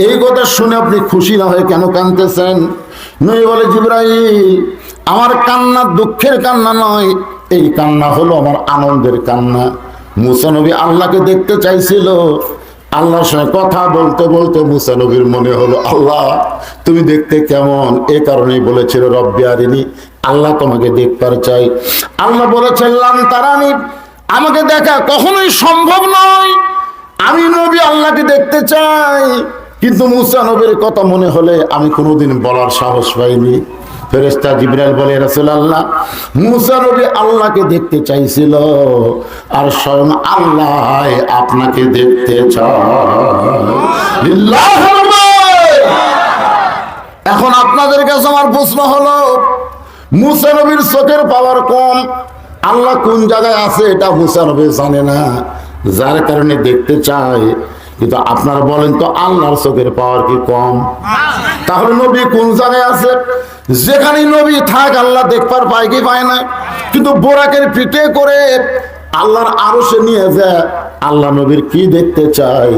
এই কথা শুনে আপনি খুশি না হয়ে কেন কাঁদতেছেন? নবী বলে, জিবরাইল, আমার কান্না দুঃখের কান্না নয়, এই কান্না হলো আমার আনন্দের কান্না। মুসা নবী আল্লাহকে দেখতে চাইছিল। আল্লাহর সঙ্গে কথা বলতে বলতে মুসা নবীর মনে হলো, আল্লাহ তুমি দেখতে কেমন? এ কারণেই বলেছিল, রব্বি আরিনি, আল্লাহ তোমাকে দেখতে চাই। আল্লাহ বলেছেন, লান তারানি, আমাকে দেখা কখনোই সম্ভব নয়। আমি নবী আল্লাহকে দেখতে চাই, কিন্তু মুসা নবীর কথা মনে হলে আমি কোনোদিন বলার সাহস পাইনি। ফেরেশতা জিবরাইল বলে, রাসূলুল্লাহ, মুসা নবী আল্লাহকে দেখতে চাইছিল, আর স্বয়ং আল্লাহ আপনাকে দেখতে চায়। এখন আপনাদের কাছে আমার প্রশ্ন হলো, মুসা নবীর চোখের পাওয়ার কম, আল্লাহ কোন জায়গায় আছে এটা মুসা নবী জানে না, যার কারণে দেখতে চায়। কিন্তু আপনারা বলেন তো, আল্লাহর চোখের পাওয়ার কি কম? তাহলে নবী কোন জায়গায় আছে? যেখানে নবী থাক আল্লাহ দেখবার পায় কি পায় না? কিন্তু বোরাকের পিঠে করে আল্লাহর আরশে নিয়ে যায়। আল্লাহ নবীর কি দেখতে চায়?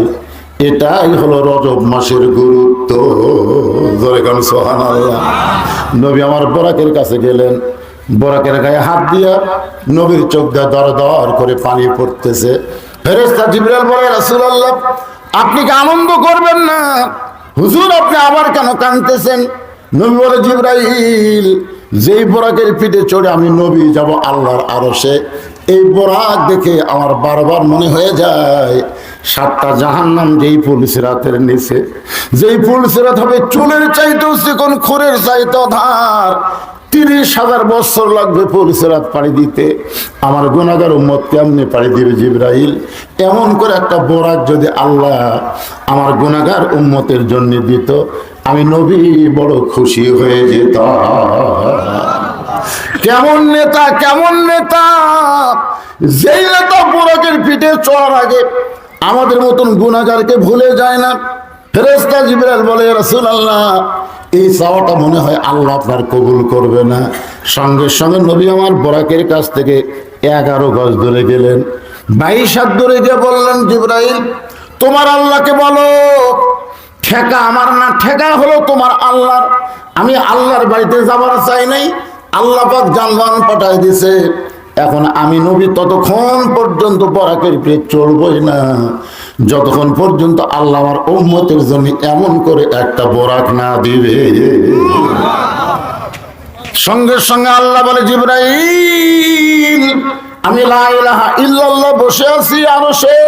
এটাই হলো রজব মাসের গুরুত্ব। জোরে গান সুবহানাল্লাহ। নবী আমার বোরাকের কাছে গেলেন, বোরাকের গায়ে হাত দিয়া নবীর চোখ দিয়ে দর দর করে পানি পড়তেছে। ফেরেশতা জিবরাইল বলে, রাসূলুল্লাহ, আপনি কি আনন্দ করবেন না? হুজুর, আপনি আবার কেন কাঁদতেছেন? নবী বলে, জিবরাইল, যেই বোরাকের পিঠে চড়ে আমি নবী যাব আল্লাহর আরশে, এই বোরাক দেখে আমার বারবার মনে হয়ে যায় 7টা জাহান্নাম যেই পুলসিরাতের নিচে, যেই পুলসিরাত হবে চুলের চাইতেও চিকন, খুরের চাইতেও ধার। 30,000 বছর লাগবে পুলসিরাত পাড়ি দিতে। আমার গুনাহগার উম্মত কেমনে পাড়ি দিবে জিবরাইল? এমন করে একটা বোরাক যদি আল্লাহ আমার গুনাহগার উম্মতের জন্য দিত, আমি নবী বড় খুশি হয়ে যেতাম। কেমন নেতা, কেমন নেতা! যেই নেতা বোরাকের পিঠে চড়ার আগে আমাদের মতন গুনাহগারকে ভুলে যায় না। ফেরেশতা জিবরাইল বলে, রাসূলুল্লাহ, এই চাওয়াটা মনে হয় আল্লাহ আপনার কবুল করবে না। সঙ্গে সঙ্গে নবী আমার বোরাকের কাছ থেকে 11 গজ দূরে গেলেন, 22 হাত দূরে গিয়ে বললেন, জিবরাইল, তোমার আল্লাহকে বলো, ঠেকা আমার না, ঠেকা হলো তোমার আল্লাহর। আমি আল্লাহর বাড়িতে যাবার চাই নাই, আল্লাহ পাক যানবাহন পাঠায় দিছে। এখন আমি নবী ততক্ষণ পর্যন্ত বোরাকের পিঠে চড়বই না, যতক্ষণ পর্যন্ত আল্লাহ আমার উম্মতের জন্য এমন করে একটা বোরাক না দিবে। সঙ্গে সঙ্গে আল্লাহ বলে, জিবরাইল, আমি লা ইলাহা ইল্লাল্লাহ বসে আছি আরশে,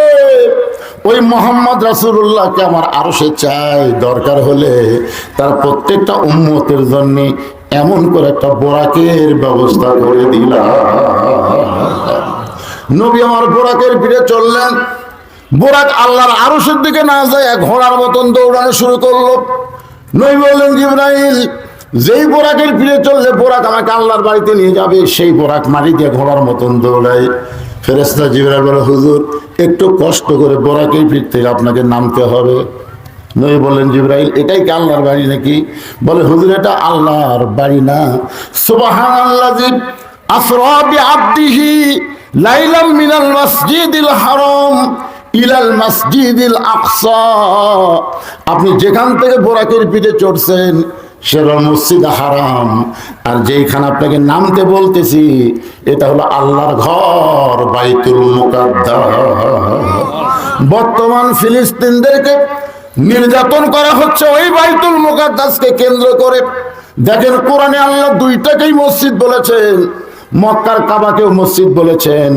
ওই মোহাম্মদ রাসূলুল্লাহকে আমার আরশে চাই, দরকার হলে তার প্রত্যেকটা উম্মতের জন্য এমন করে একটা বোরাকের ব্যবস্থা করে দিলাম। নবী আমার বোরাকের পিঠে চললেন। বোরাক আল্লাহর আরশের দিকে না যায় ঘোড়ার মতন দৌড়ানো শুরু করলো। নবী বললেন, জিবরাইল, যেই বোরাকের পিঠে চললে বোরাক আমাকে আল্লাহর বাড়িতে নিয়ে যাবে, সেই বোরাক মারি দিয়ে ঘোড়ার মতন দৌড়ায়। ফেরেশতা জিবরাইল বলে, হুজুর একটু কষ্ট করে বোরাকের পিঠ থেকে আপনাকে নামতে হবে। নবী বললেন, জিবরাইল, এটাই কি আল্লাহর বাড়ি নাকি? বলে, হুজুর এটা আল্লাহর বাড়ি না। সুবহানাল্লাযী আসরা বিআবদিহি লাইলাম মিনাল মাসজিদিল হারাম ইলাল মাসজিদিল আকসা। আপনি যেখান থেকে বোরাকের পিঠে চড়ছেন সেটা মসজিদ হারাম, আর যেইখানে আপনাকে নামতে বলতেছি এটা হলো আল্লাহর ঘর বাইতুল মুকাদ্দাস। বর্তমান ফিলিস্তিনদেরকে নির্যাতন করা হচ্ছে ওই বাইতুল মুকাদ্দাসকে কেন্দ্র করে। দেখেন, কোরআনে আল্লাহ দুইটাকেই মসজিদ বলেছেন, মক্কার কাবাকেও মসজিদ বলেছেন,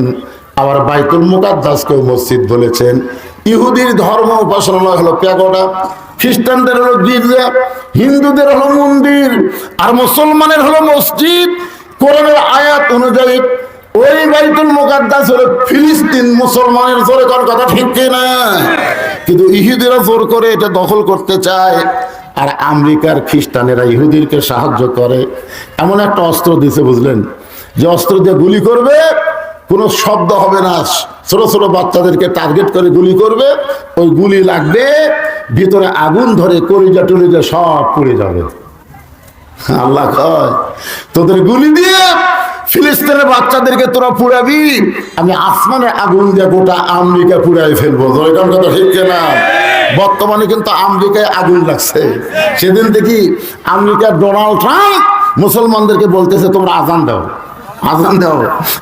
আবার বাইতুল মুকাদ্দাসকেও মসজিদ বলেছেন। ইহুদির ধর্ম উপাসনা হলো প্যাগোডা, খ্রিস্টানদের হলো গির্জা, হিন্দুদের হলো মন্দির, আর মুসলমানের হলো মসজিদ। কোরআনের আয়াত অনুযায়ী ওই বাইতুল মুকাদ্দাস হলো ফিলিস্তিন। মুসলমানের জোরে কোন কথা ঠিক কিনা? কিন্তু ইহুদিরা জোর করে এটা দখল করতে চায়, আর আমেরিকার খ্রিস্টানেরা ইহুদিরকে সাহায্য করে। এমন একটা অস্ত্র দিছে, বুঝলেন, যে অস্ত্র দিয়ে গুলি করবে, কোনো শব্দ হবে না, ছোট ছোট বাচ্চাদেরকে টার্গেট করে গুলি করবে, ওই গুলি লাগবে, ভিতরে আগুন ধরে কলিজা টলিজা সব পুড়ে যাবে। আল্লাহ কয়, তোদের গুলি দিয়ে ফিলিস্তিনের বাচ্চাদেরকে তোরা পুড়াবি, আমি আসমানের আগুন দিয়ে গোটা আমেরিকা পুড়াই ফেলবো। এরকম কথা ঠিক না? বর্তমানে কিন্তু আমেরিকায় আগুন লাগছে। সেদিন দেখি আমেরিকার ডোনাল্ড ট্রাম্প মুসলমানদেরকে বলতেছে, তোমরা আজান দাও, আজান দাও।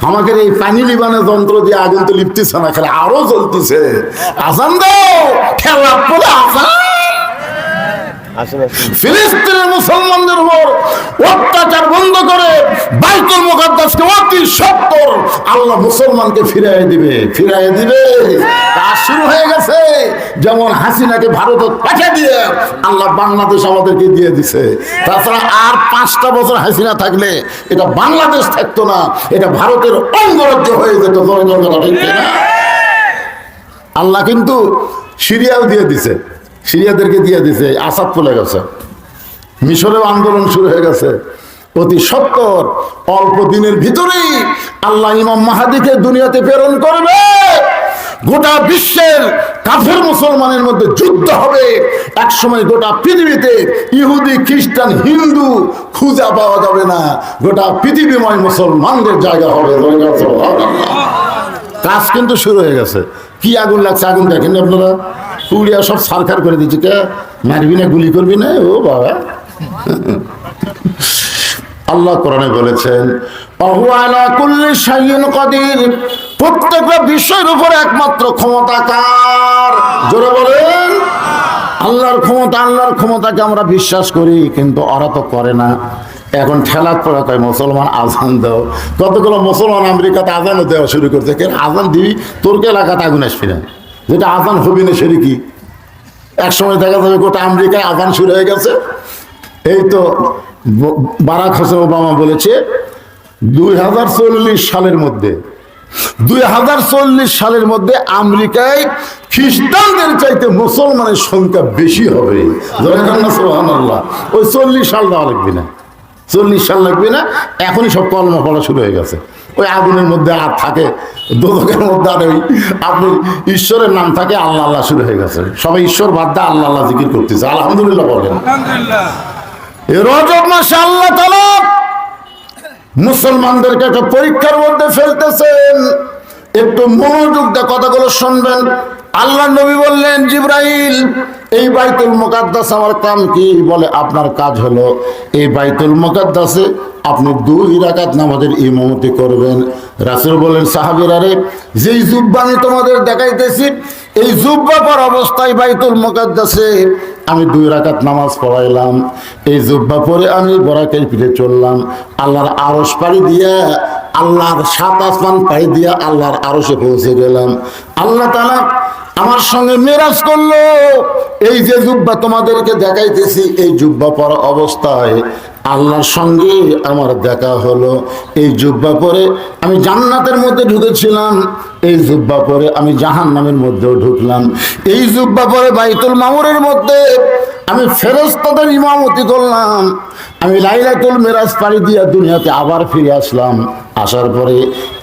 আমাকে এই পানি লিবানের যন্ত্র দিয়ে আগুন তো লিপতেছে না, খেলা আরো জ্বলতেছে। আজান দাও, খেলা পরে আজান। ফিলিস্তিনের মুসলমানদের উপর অত্যাচার বন্ধ করে বাইতুল মুকাদ্দাসকে অতি সত্বর আল্লাহ মুসলমানকে ফিরাই দিবে, ফিরাই দিবে। কাজ শুরু হয়ে গেছে। যেমন হাসিনাকে ভারত পাঠিয়ে দিয়ে আল্লাহ বাংলাদেশ আমাদেরকে দিয়ে দিছে। তাছাড়া আর 5টা বছর হাসিনা থাকলে এটা বাংলাদেশ থাকতো না, এটা ভারতের অঙ্গরাজ্য হয়ে যেত। আল্লাহ কিন্তু সিরিয়াও দিয়ে দিছে, সিরিয়াদেরকে দিয়ে দিছে। আসাদ চলে গেছে, মিশরেও আন্দোলন শুরু হয়ে গেছে। অতি সত্তর অল্প দিনের ভিতরেই আল্লাহ ইমাম মাহাদিকে দুনিয়াতে প্রেরণ করবে। গোটা বিশ্বের কাফের মুসলমানের মধ্যে যুদ্ধ হবে। এক সময় গোটা পৃথিবীতে ইহুদি, খ্রিস্টান, হিন্দু খুঁজে পাওয়া যাবে না, গোটা পৃথিবীময় মুসলমানদের জায়গা হবে। কাজ কিন্তু শুরু হয়ে গেছে। কি আগুন লাগছে, আগুন দেখেন আপনারা, পুড়িয়া সব সারখার করে দিচ্ছে। কে মারবি না, গুলি করবি না? ও বাবা, আল্লাহ কোরআনে বলেছেন, প্রত্যেকটা বিষয়ের উপর একমাত্র ক্ষমতাকার। জোরে বলেন, আল্লাহর ক্ষমতা। আল্লাহর ক্ষমতাকে আমরা বিশ্বাস করি, কিন্তু ওরা তো করে না। এখন ঠেলার পড়া কয় মুসলমান আজান দাও। কতগুলো মুসলমান আমেরিকাতে আজানও দেওয়া শুরু করছে। কেন আজান দিবি, তোর এলাকাতে আগুন আসবি না, যেটা আজান হবি না সেটা কি? এক সময় দেখা যাবে গোটা আমেরিকায় আজান শুরু হয়ে গেছে। এই তো বারাক হোসেন ওবামা বলেছে 2040 সালের মধ্যে 2040 সালের মধ্যে আমেরিকায় খ্রিস্টানদের চাইতে মুসলমানের সংখ্যা বেশি হবে। সুবহানাল্লাহ। ওই 40 সাল দেওয়া লাগবে না, 40 সাল লাগবে না, এখনই সব কলমা পড়া শুরু হয়ে গেছে। ওই আগুনের মধ্যে আর থাকে, দোজখের মধ্যে আর ওই আপনি ঈশ্বরের নাম থাকে, আল্লাহ আল্লাহ শুরু হয়ে গেছে। সবাই ঈশ্বর বাদ দিয়ে আল্লাহ আল্লাহ জিকির করতেছে। আলহামদুলিল্লাহ বলেন। রজব মাসে আল্লাহ তাআলা মুসলমানদেরকে একটা পরীক্ষার মধ্যে ফেলতেছেন। একটু মনোযোগ দিয়ে কথাগুলো শুনবেন। আল্লাহ নবী বললেন, জিবরাইল, এই বাইতুল মুকাদ্দাস আমার কাম কি? বলে, আপনার কাজ হলো এই বাইতুল মুকাদ্দাসে আপনি 2 রাকাত নামাজের ইমামতি করবেন। রাসূল বলেন, সাহাবীরা রে, যেই জুব্বা আমি তোমাদের দেখাইতেছি, এই জুব্বা পর অবস্থায় বাইতুল মুকাদ্দাসে আমি 2 রাকাত নামাজ পড়াইলাম। এই জুব্বা পরে আমি বরাকের পিঠে চললাম, আল্লাহর আরশ পাড়ি দিয়া, আল্লাহর 7 আসমান পাড়ি দিয়া আল্লাহর আরশে পৌঁছে গেলাম। আল্লাহ তাআলা আমার সঙ্গে মেরাজ করলো। এই যে জুব্বা তোমাদেরকে দেখাইতেছি, এই জুব্বা পরা অবস্থায় আল্লাহর সঙ্গে আমার দেখা হলো। এই জুব্বা পরে আমি জান্নাতের মধ্যে ঢুকেছিলাম, এই জুব্বা পরে আমি জাহান্নামের মধ্যেও ঢুকলাম। এই জুব্বা পরে বাইতুল মামুরের মধ্যে আমি ফেরেশতাদের ইমামতি করলাম। আমি লাইলাতুল মেরাজ পাড়ি দিয়া দুনিয়াতে আবার ফিরে আসলাম। আসার পরে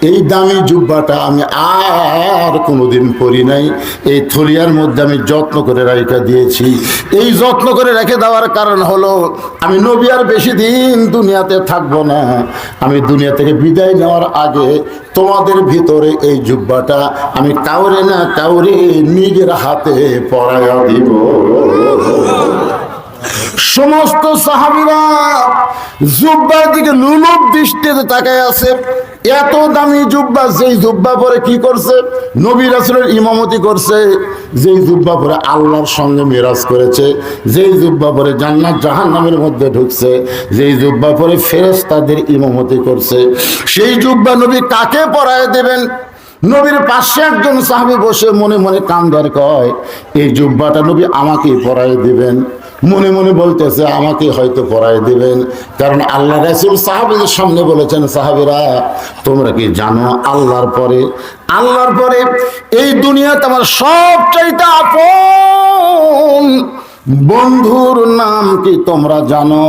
এই দামি জুব্বাটা আমি আর কোনোদিন পরি নাই। এই থলিয়ার মধ্যে আমি যত্ন করে রেখে দিয়েছি। এই যত্ন করে রেখে দেওয়ার কারণ হলো আমি নবী আর বেশি দিন দুনিয়াতে থাকবো না। আমি দুনিয়া থেকে বিদায় নেওয়ার আগে তোমাদের ভিতরে এই জুব্বাটা আমি কাউরে না কাউরে নিজের হাতে পরাইয়া দিব। সমস্ত সাহাবীরা জুব্বার দিকে লুলুপ দৃষ্টিতে তাকায় আছে। এত দামি জুব্বা, যেই জুব্বা পরে কি করছে? নবী রাসূলের ইমামতি করছে। যেই জুব্বা পরে আল্লাহর সঙ্গে মিরাজ করেছে, যেই জুব্বা পরে জান্নাত জাহান্নামের মধ্যে ঢুকছে, যেই জুব্বা পরে ফেরেশতাদের ইমামতি করছে, সেই জুব্বা নবী কাকে পরায় দেবেন? নবীর পাশে একজন সাহাবী বসে মনে মনে কান্দার কয়, এই জুব্বাটা নবী আমাকেই পরায় দিবেন। মনে মনে বলতেছে আমাকে হয়তো পরায় দিবেন, কারণ আল্লাহ রাসূল সাহাবীদের সামনে বলেছেন, সাহাবীরা তোমরা কি জানো আল্লাহর পরে এই দুনিয়াতে আমার সবচাইতে আপন বন্ধুর নাম কি তোমরা জানো?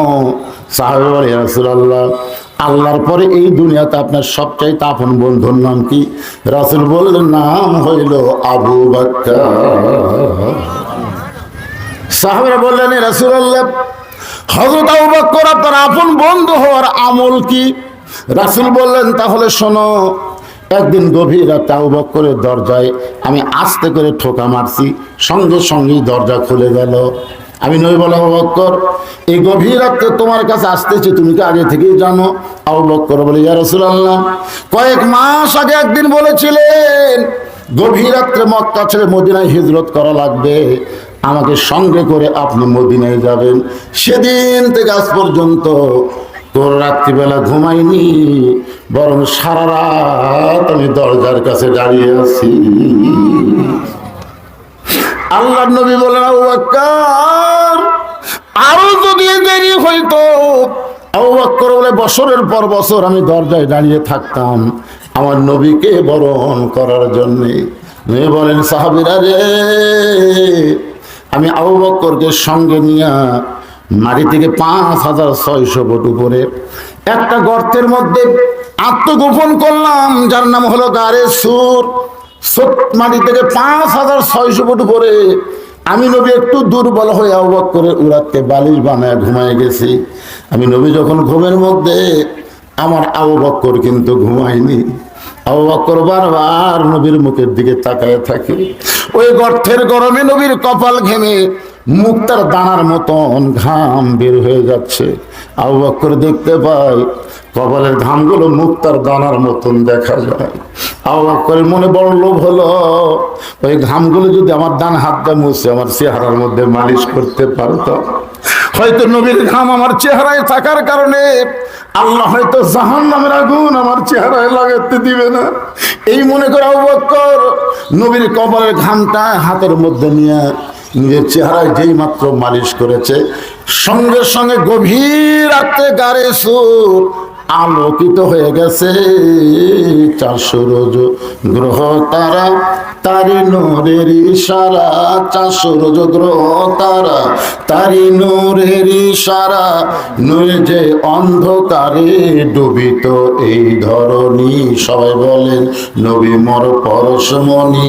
সাহাবী বলে, ইয়া রাসূলুল্লাহ, আল্লাহর পরে এই দুনিয়াতে আপনার সবচাইতে আপন বন্ধুর নাম কি? রাসূল বললেন, নাম হইল আবু বকর। সাহাবীরা বললেন, রাসূলুল্লাহ, হযরত আবু বকর আপনার আপন বন্ধু হওয়ার আমল কি? রাসূল বললেন, তাহলে শোনো। একদিন গভীর রাতে আবু বকরের দরজায় আমি আস্তে করে ঠোকা মারছি, সঙ্গে সঙ্গেই দরজা খুলে গেল। আমি নবী বলে, আবু বকর, এই গভীর রাতে তোমার কাছে আসতেছি, তুমি কি আগে থেকেই জানো? আবু বকর বলে, ইয়া রাসূলুল্লাহ, কয়েক মাস আগে একদিন বলেছিলেন গভীর রাত্রে মক্কা ছেড়ে মদিনায় হিজরত করা লাগবে, আমাকে সঙ্গে করে আপনি মদিনায় যাবেন। সেদিন থেকে আজ পর্যন্ত তোর রাত্রিবেলা ঘুমাইনি, বরং সারা রাত আমি দরজার কাছে দাঁড়িয়ে আছি। আল্লাহর নবী বলেন, আবু বকর, আরো যদি দেরি হইতো। আবু বকর বলে, বছরের পর বছর আমি দরজায় দাঁড়িয়ে থাকতাম আমার নবীকে বরণ করার জন্য। নবী বলেন, সাহাবীরা রে, আমি আবু বকরকে সঙ্গে নিয়ে মাটি থেকে 5600 ফুট উপরে একটা গর্তের মধ্যে আত্মগোপন করলাম, যার নাম হলো গারে সুর। মাটি থেকে 5600 ফুট উপরে আমি নবী একটু দুর্বল হয়ে আবু বকরের উরাতকে বালিশ বানায় ঘুমায় গেছি। আমি নবী যখন ঘুমের মধ্যে, আমার আবু বকর কিন্তু ঘুমায়নি। আবু বকর বারবার নবীর মুখের দিকে তাকায় থাকে। ওই গর্তের গরমে নবীর কপাল ঘেমে মুক্তার দানার মতন ঘাম বের হয়ে যাচ্ছে। আবু বকর দেখতে পায় কপালের ঘামগুলো মুক্তার দানার মতন দেখা যায়। আবু বকরের মনে বড় লোভ হলো, ওই ঘামগুলো যদি আমার ডান হাতটা মুছে আমার চেহারার মধ্যে মালিশ করতে পারতো, হয়তো নবীর ঘাম আমার চেহারায় থাকার কারণে আল্লাহ হয়তো জাহান্নামের আগুন আমার চেহারায় লাগাতে দিবে না। এই মনে করে আবু বকর নবীর কপালের ঘামটা হাতের মধ্যে নিয়ে নিজের চেহারায় যেই মাত্র মালিশ করেছে, সঙ্গে সঙ্গে গভীর রাতে গারে সুর আলোকিত হয়ে গেছে। 400 রোজ গ্রহ তারা তারি নূরের ইশারা, 400 রোজ গ্রহ তারা তারি নূরের ইশারা, নূরে যে অন্ধকারে ডুবিত এই ধরনী। সবাই বলেন, নবী মোর পরশমণি,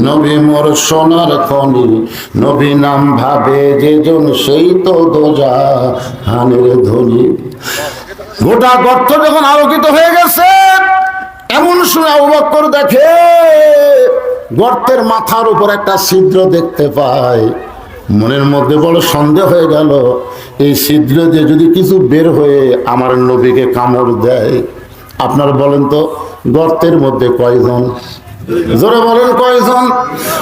নবী মোর সোনার খনি, নবী নাম ভাবে যেজন সেই তো দোজাহানের ধনী। গোটা গর্ত যখন আলোকিত হয়ে গেছে, এমন সময় আবু বকর দেখে গর্তের মাথার উপর একটা ছিদ্র দেখতে পায়। মনের মধ্যে বড় সন্দেহ হয়ে গেল, এই ছিদ্র দিয়ে যদি কিছু বের হয়ে আমার নবীকে কামড় দেয়। আপনারা বলেন তো, গর্তের মধ্যে কয়জন? জোরে বলেন কয়জন?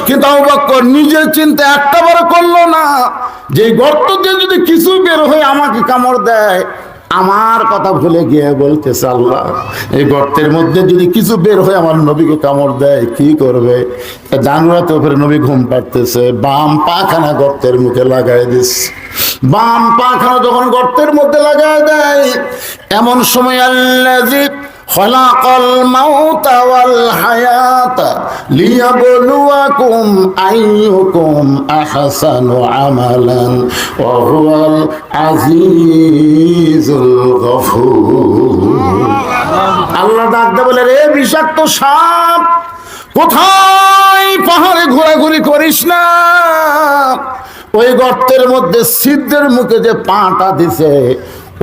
কিন্তু আবু বকর নিজের চিন্তা একটাবারও করলো না যে গর্ত দিয়ে যদি কিছু বের হয়ে আমাকে কামড় দেয়, আমার কথা ভুলে গিয়ে বলতেছে, আল্লাহ এই গর্তের মধ্যে যদি কিছু বের হয়ে আমার নবীকে কামড় দেয় কি করবে? জানুরাতে উপরে নবী ঘুম পাড়তেছে, বাম পাখানা গর্তের মুখে লাগাই দিস। বাম পাখানা যখন গর্তের মধ্যে লাগাই দেয়, এমন সময় আল্লাযী খলাকাল মাউতা ওয়াল হায়াতা লিয়াবলুয়াকুম আইয়ুকুম আহসানু আমালান ওয়া হুয়াল আজিজুল গফুর। আল্লাহ ডাকতে বলে, রে বিষাক্ত সাপ, কোথায় পাহাড়ে ঘোরাঘুরি করিস না, ওই গর্তের মধ্যে ছিদ্রের মুখে যে পাটা দিছে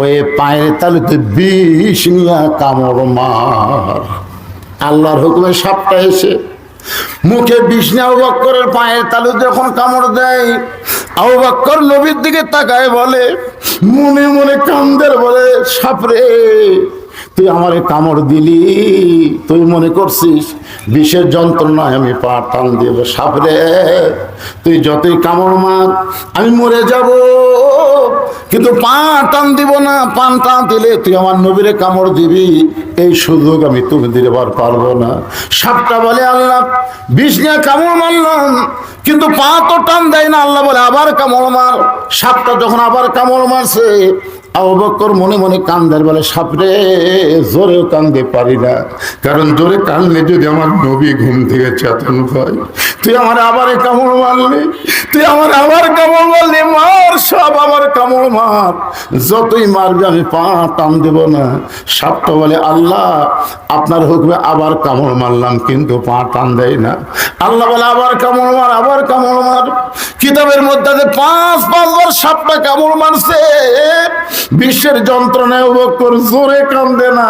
ওই পায়ের তালুতে বিষ নিয়ে কামড় মার। আল্লাহর হুকুমে সাপটা এসে মুখে বিষ নিয়ে আবু বকরের পায়ের তালু যখন কামড় দেয়, আবু বকর নবীর দিকে তাকায় বলে, মনে মনে কান্দের বলে, সাপরে তুই আমারে কামড় দিলি, তুই মনে করছিস বিষের যন্ত্রণায় আমি পা টান দিব? সাপরে তুই যতই কামড় মার আমি মরে যাব, কিন্তু পা টান দিব না। পান টান দিলে তুই আমার নবীরে কামড় দিবি, এই সুযোগ আমি তুমি দিবার পারবো না। সাপটা বলে, আল্লাহ বিষ নিয়ে কামড় মারলাম কিন্তু পা তো টান দেয় না। আল্লাহ বলে, আবার কামড় মার। সাপটা যখন আবার কামড় মারছে, আবু বকর মনে মনে কান্দার বলে, সাপরে জোরেও কান্দে পারি না, কারণ জোরে কান্দলে যদি আমার নবী ঘুম থেকে চেতন হয়। তুই আমার আবার কামড় মারলি, তুই আমার আবার কামড় মারলি, মার সব আবার কামড় মার, যতই মারবি আমি পা টান দেব না। সাপটা বলে, আল্লাহ আপনার হুকুমে আবার কামড় মারলাম কিন্তু পা টান দেয় না। আল্লাহ বলে, আবার কামড় মার, আবার কামড় মার। কিতাবের মধ্যে 5বার সাপটা কামড় মারছে। বিশ্বের যন্ত্রণায় আবু বকর জোরে কান্দে না,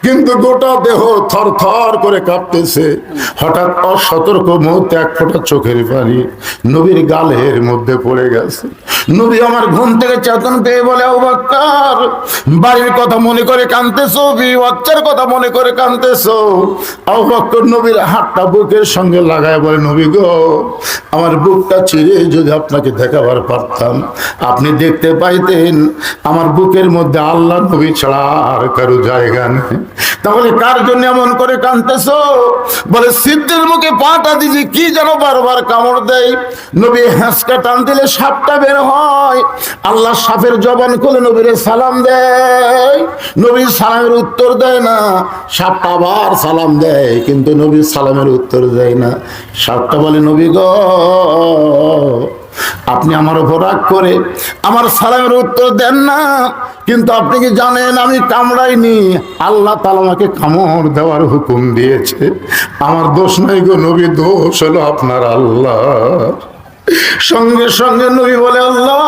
কিন্তু গোটা দেহ থর থর করে কাঁপতেছে। হঠাৎ অসতর্ক মুহূর্তে এক ফোঁটা চোখের পানি নবীর গালের মধ্যে পড়ে গেছে। নবী আমার ঘুম থেকে চেতন পেয়ে বলে, আবু বকর বাড়ির কথা মনে করে কাঁদতেছো, বাচ্চার কথা মনে করে কাঁদতেছো? আবু বকর নবীর হাতটা বুকের সঙ্গে লাগায় বলে, নবী গো, আমার বুকটা ছিঁড়ে যদি আপনাকে দেখাবার পারতাম, আপনি দেখতে পাইতেন আমার বুকের মধ্যে আল্লাহ নবী ছাড়া আর কারো জায়গা নেই। তাহলে কার জন্য এমন করে কাঁদতেছো? বলে, ছিদ্রের মুখে পাটা দিছি, কি যেন বারবার কামড় দেয়। নবী হ্যাঁচকা টান দিলে সাপটা বের হয়। আল্লাহ সাপের জবান খুলে নবীরে সালাম দেয়, নবীর সালামের উত্তর দেয় না। সাপটা আবার সালাম দেয়, কিন্তু নবীর সালামের উত্তর দেয় না। সাপটা বলে, নবী গো, আপনি আমার উপর রাগ করে আমার সালামের উত্তর দেন না, কিন্তু আপনি কি জানেন আমি কামড়াইনি, আল্লাহ তাআলা আমাকে কামড় দেওয়ার হুকুম দিয়েছে। আমার দোষ নাই গো নবী, দোষ হলো আপনার আল্লাহ। সঙ্গে সঙ্গে নবী বলে, আল্লাহ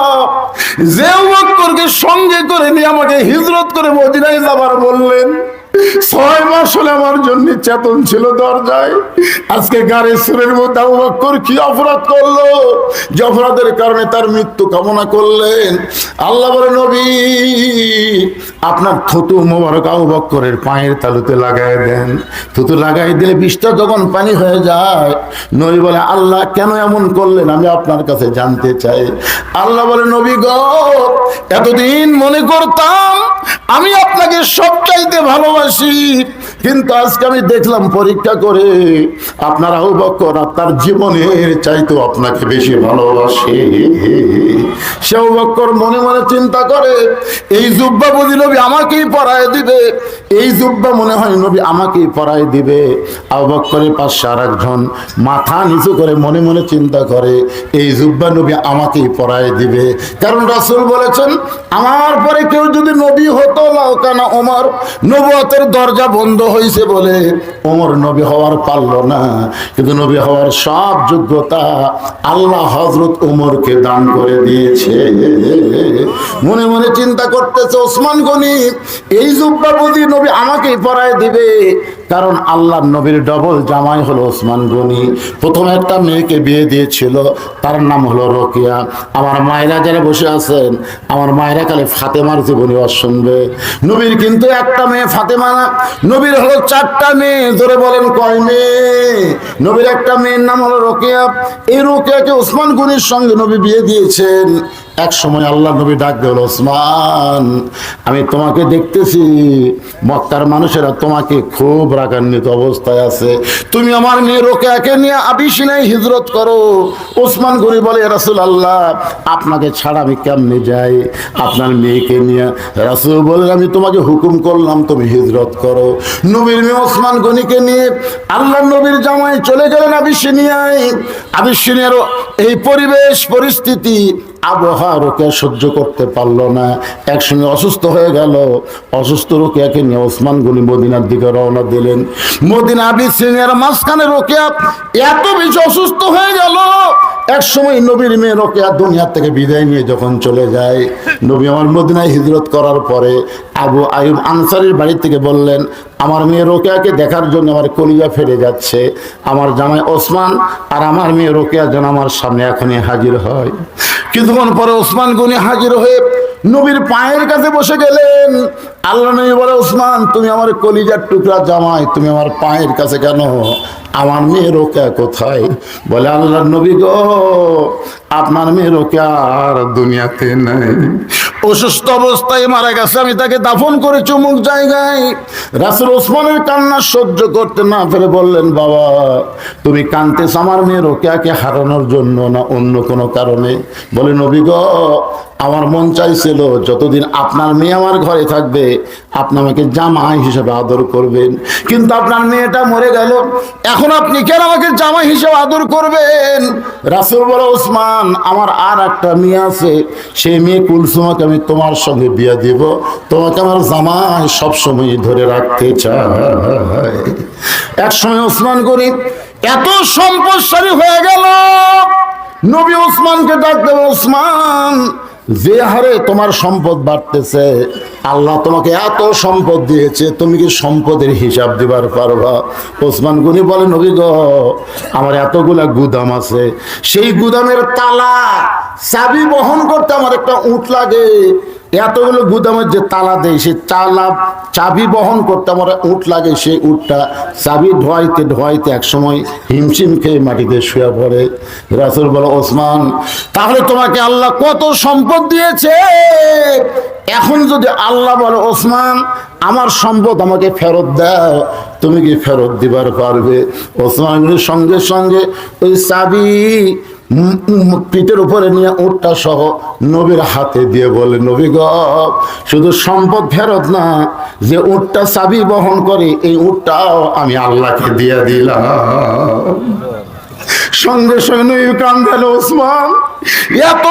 যে আবু বকরকে সঙ্গে করে নিয়ে আমাকে হিজরত করে মদিনায় যাবার বললেন, 6 মাস হলে আমার জন্য চেতন ছিল দরজায়, আজকে গাড়ি সুরের মধ্যে আবু বকর কি অপরাধ করলো যে অপরাধের কারণে তার মৃত্যু কামনা করলেন? আল্লাহ বলে, নবী আপনার থুতু মোবারক আবু বকরের পায়ের তালুতে লাগাই দেন। থুতু লাগাই দিলে বিষটা যখন পানি হয়ে যায়, নবী বলে, আল্লাহ কেন এমন করলেন আমি আপনার কাছে জানতে চাই। আল্লাহ বলে, নবী গো, এতদিন মনে করতাম আমি আপনাকে সবচাইতে ভালোবাসি, কিন্তু আজকে আমি দেখলাম পরীক্ষা করে আপনার আবু বকর তার জীবনের চাইতো আপনাকে বেশি ভালোবাসে। সে আবু বকর মনে মনে চিন্তা করে, এই জুব্বা বুঝি নবী আমাকেই পরায় দিবে, এই জুব্বা মনে হয় নবী আমাকেই পরায় দিবে। আবু বকরের পাশে আর একজন মাথা নিচু করে মনে মনে চিন্তা করে, এই জুব্বা নবী আমাকেই পরায় দিবে, কারণ রাসূল বলেছেন, আমার পরে কেউ যদি নবী হতো লাউকানা ওমর, নবুয়তের দরজা বন্ধ হয়েছে বলে ওমর নবী হওয়ার পারলো না, কিন্তু নবী হওয়ার সব যোগ্যতা আল্লাহ হযরত ওমরকে দান করে দিয়েছে। মনে মনে চিন্তা করতেছে, ওসমান গনি এই জুব্বা বুঝি নবী আমাকেই পরায় দিবে, কারণ আল্লাহ নবীর ডবল জামাই হলো ওসমান গনি। প্রথমে একটা মেয়েকে বিয়ে দিয়েছিল, তার নাম হলো রোকেয়া। আমার মায়েরা যারা বসে আছেন, আমার মায়েরা কালে ফাতেমার জীবনী শুনবে। নবীর কিন্তু একটা মেয়ে ফাতেমা না, নবীর হলো 4টা মেয়ে। ধরে বলেন কয় মেয়ে? নবীর একটা মেয়ের নাম হলো রোকেয়া। এই রোকেয়াকে ওসমান গনির সঙ্গে নবী বিয়ে দিয়েছেন, এক সময় আল্লাহ নবী ডাক দিল, ওসমান আমি তোমাকে দেখতেছি, মক্কার মানুষেরা তোমাকে খুব রাগান্বিত অবস্থায় আছে, তুমি আমার মেয়ে রোকেয়াকে নিয়ে আবিসিনায় হিজরত করো। ওসমান গনি বলে, রাসূলুল্লাহ আপনাকে ছাড়া আমি কেমনে যাই আপনার মেয়েকে নিয়ে? রাসূল বলেন, আমি তোমাকে হুকুম করলাম তুমি হিজরত করো। নবীর মেয়ে ওসমান গনিকে নিয়ে আল্লাহ নবীর জামাই চলে গেলেন আবিসিনিয়ায়। আবিসিনিয়ার এই পরিবেশ পরিস্থিতি আবহাওয়া রোকেয়া সহ্য করতে পারলো না, একসঙ্গে অসুস্থ হয়ে গেল। অসুস্থ রোকেয়াকে নিয়ে ওসমান গনি মদিনার দিকে রওনা দিলেন। মদিনা আবিসিনিয়ার মাঝখানে রোকেয়া এত বেশি অসুস্থ হয়ে গেল, এক সময় নবীর মেয়ে রোকেয়া দুনিয়া থেকে বিদায় নিয়ে যখন চলে যায়, নবী আমার মদিনায় হিজরত করার পরে আবু আইয়ুব আনসারীর বাড়ি থেকে বললেন, আমার মেয়ে রোকেয়াকে দেখার জন্য আমার কলিজা ফেটে যাচ্ছে, আমার জামাই ওসমান আর আমার মেয়ে রোকেয়া যেন আমার সামনে এখনই হাজির হয়। কিছুক্ষণ পরে ওসমান গনি হাজির হয়ে নবীর পায়ের কাছে বসে গেলেন। আল্লাহ নবী বলে, ওসমান তুমি আমার কলিজার টুকরা জামাই, তুমি আমার পায়ের কাছে কেন? আমার মেয়ে রোকেয়া কোথায়? বলে, আল্লাহর নবী গো, আপনার মেয়ে রোকেয়া আর দুনিয়াতে নাই, অসুস্থ অবস্থায় মারা গেছে, আমি তাকে দাফন করেছি অমুক জায়গায়। রাসূল ওসমানের কান্না সহ্য করতে না পেরে বললেন, বাবা তুমি কাঁদতেছ আমার মেয়ে রোকেয়াকে হারানোর জন্য না অন্য কোনো কারণে? বলে, নবী গো, আমার মন চাইছিল যতদিন আপনার মেয়ে আমার ঘরে থাকবে আপনি আমাকে জামাই হিসেবে আদর করবেন, কিন্তু আপনার মেয়েটা মরে গেল, এখন আপনি কেন আমাকে জামাই হিসেবে আদর করবেন? রাসূল বলে, ওসমান আমার আর একটা মেয়ে আছে, সেই মেয়ে কুলসুমাকে আমি তোমার সঙ্গে বিয়ে দিব, তোমাকে আমার জামাই সবসময় ধরে রাখতে চাই। এক সময় ওসমান গনি এত সম্পদশালী হয়ে গেল, নবী ওসমানকে ডাক দেব, ওসমান যে হারে তোমার সম্পদ বাড়তেছে, আল্লাহ তোমাকে এত সম্পদ দিয়েছে, তুমি কি সম্পদের হিসাব দিবার পারবা? ওসমান গনি বলে, নবী গো, আমার এতগুলা গুদাম আছে, সেই গুদামের তালা চাবি বহন করতে আমার একটা উট লাগে, এতগুলো গুদামের যে তালা দেয় সেই চাবি বহন করতে আমার উট লাগে, সেই উটটা চাবি ধোয়াইতে ধোয়াইতে একসময় হিমশিম খেয়ে মাটিতে শুয়ে পড়ে। রাসূল বলে, ওসমান তাহলে তোমাকে আল্লাহ কত সম্পদ দিয়েছে, এখন যদি আল্লাহ বলে ওসমান আমার সম্পদ আমাকে ফেরত দাও, তুমি কি ফেরত দিবার পারবে? ওসমান সঙ্গে সঙ্গে ওই চাবি পিঠের উপরে নিয়ে উটটা সহ নবীর হাতে দিয়ে বলে, নবী গো, শুধু সম্পদ ফেরত না, যে উটটা চাবি বহন করে এই উটটাও আমি আল্লাহকে দিয়ে দিলাম। সঙ্গে সঙ্গে নবী কান্দেন, ওসমান এত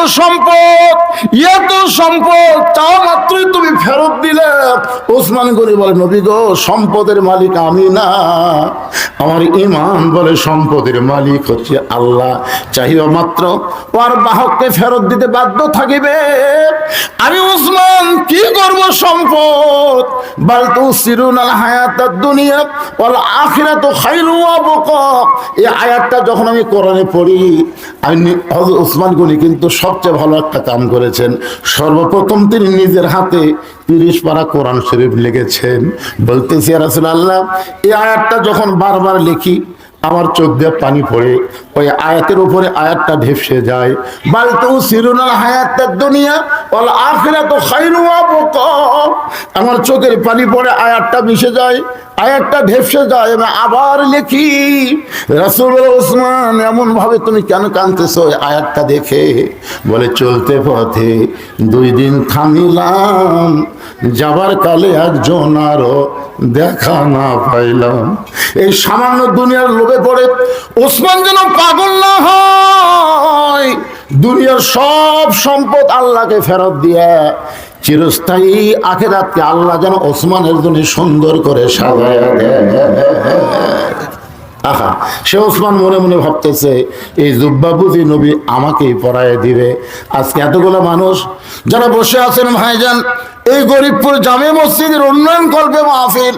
সম্পদ চাও মাত্রই তুমি ফেরত দিলে। ওসমান গনি বলে, নবী গো, সম্পদের মালিক আমি না, আমার ঈমান বলে সম্পদের মালিক হচ্ছে আল্লাহ, চাহিও মাত্র ওর বাহককে ফেরত দিতে বাধ্য থাকিবে। আমি ওসমান কি করব সম্পদ? বাল তুসিরুনাল হায়াতাদ দুনিয়া ওয়াল আখিরাতু খায়রুন ওয়া আবকা। এই আয়াতটা যখন আমি কোরআনে পড়ি, আমি হযরত ওসমান গনি কিন্তু সবচেয়ে ভালো একটা কাম করেছেন। সর্বপ্রথম তিনি নিজের হাতে 30 পারা কোরআন শরীফ লিখেছেন। বলতেছি, ইয়া রাসূলুল্লাহ, এই আয়াতটা যখন বারবার লিখি আমার চোখ দিয়ে পানি পড়ে, ওই আয়াতের উপরে আয়াতটা ঢেপসে যায়, বাল তুসিরুনাল হায়াতাদ দুনিয়া ওয়াল আখিরাতু খায়রুন ওয়া আবকা। আমার চোখের পানি পড়ে, আয়াতটা মিশে যায়, আয়াতটা ঢেপসে যায়, আমি আবার লিখি। রাসূল ওসমান এমন ভাবে তুমি কেন কাঁদতেছো আয়াতটা দেখে? বলে, চলতে পথে 2 দিন থামিলাম, যাবার কালে একজন আরো দেখা না পাইলাম। এই সামান্য দুনিয়ার লোভে পড়ে ওসমান যেন পাগল না হয়, দুনিয়ার সব সম্পদ আল্লাহকে ফেরত দিয়ে চিরস্থায়ী আখিরাতকে আল্লাহ যেন ওসমানের জন্য সুন্দর করে সাজায়া দেয়। আহা, সে ওসমান মনে মনে ভাবতেছে, এই জুব্বা বুঝি নবী আমাকেই পরায়ে দিবে। আজকে এতগুলো মানুষ যারা বসে আছেন ভাইজান, এই গরিবপুর জামে মসজিদের উন্নয়ন কল্পে মাহফিল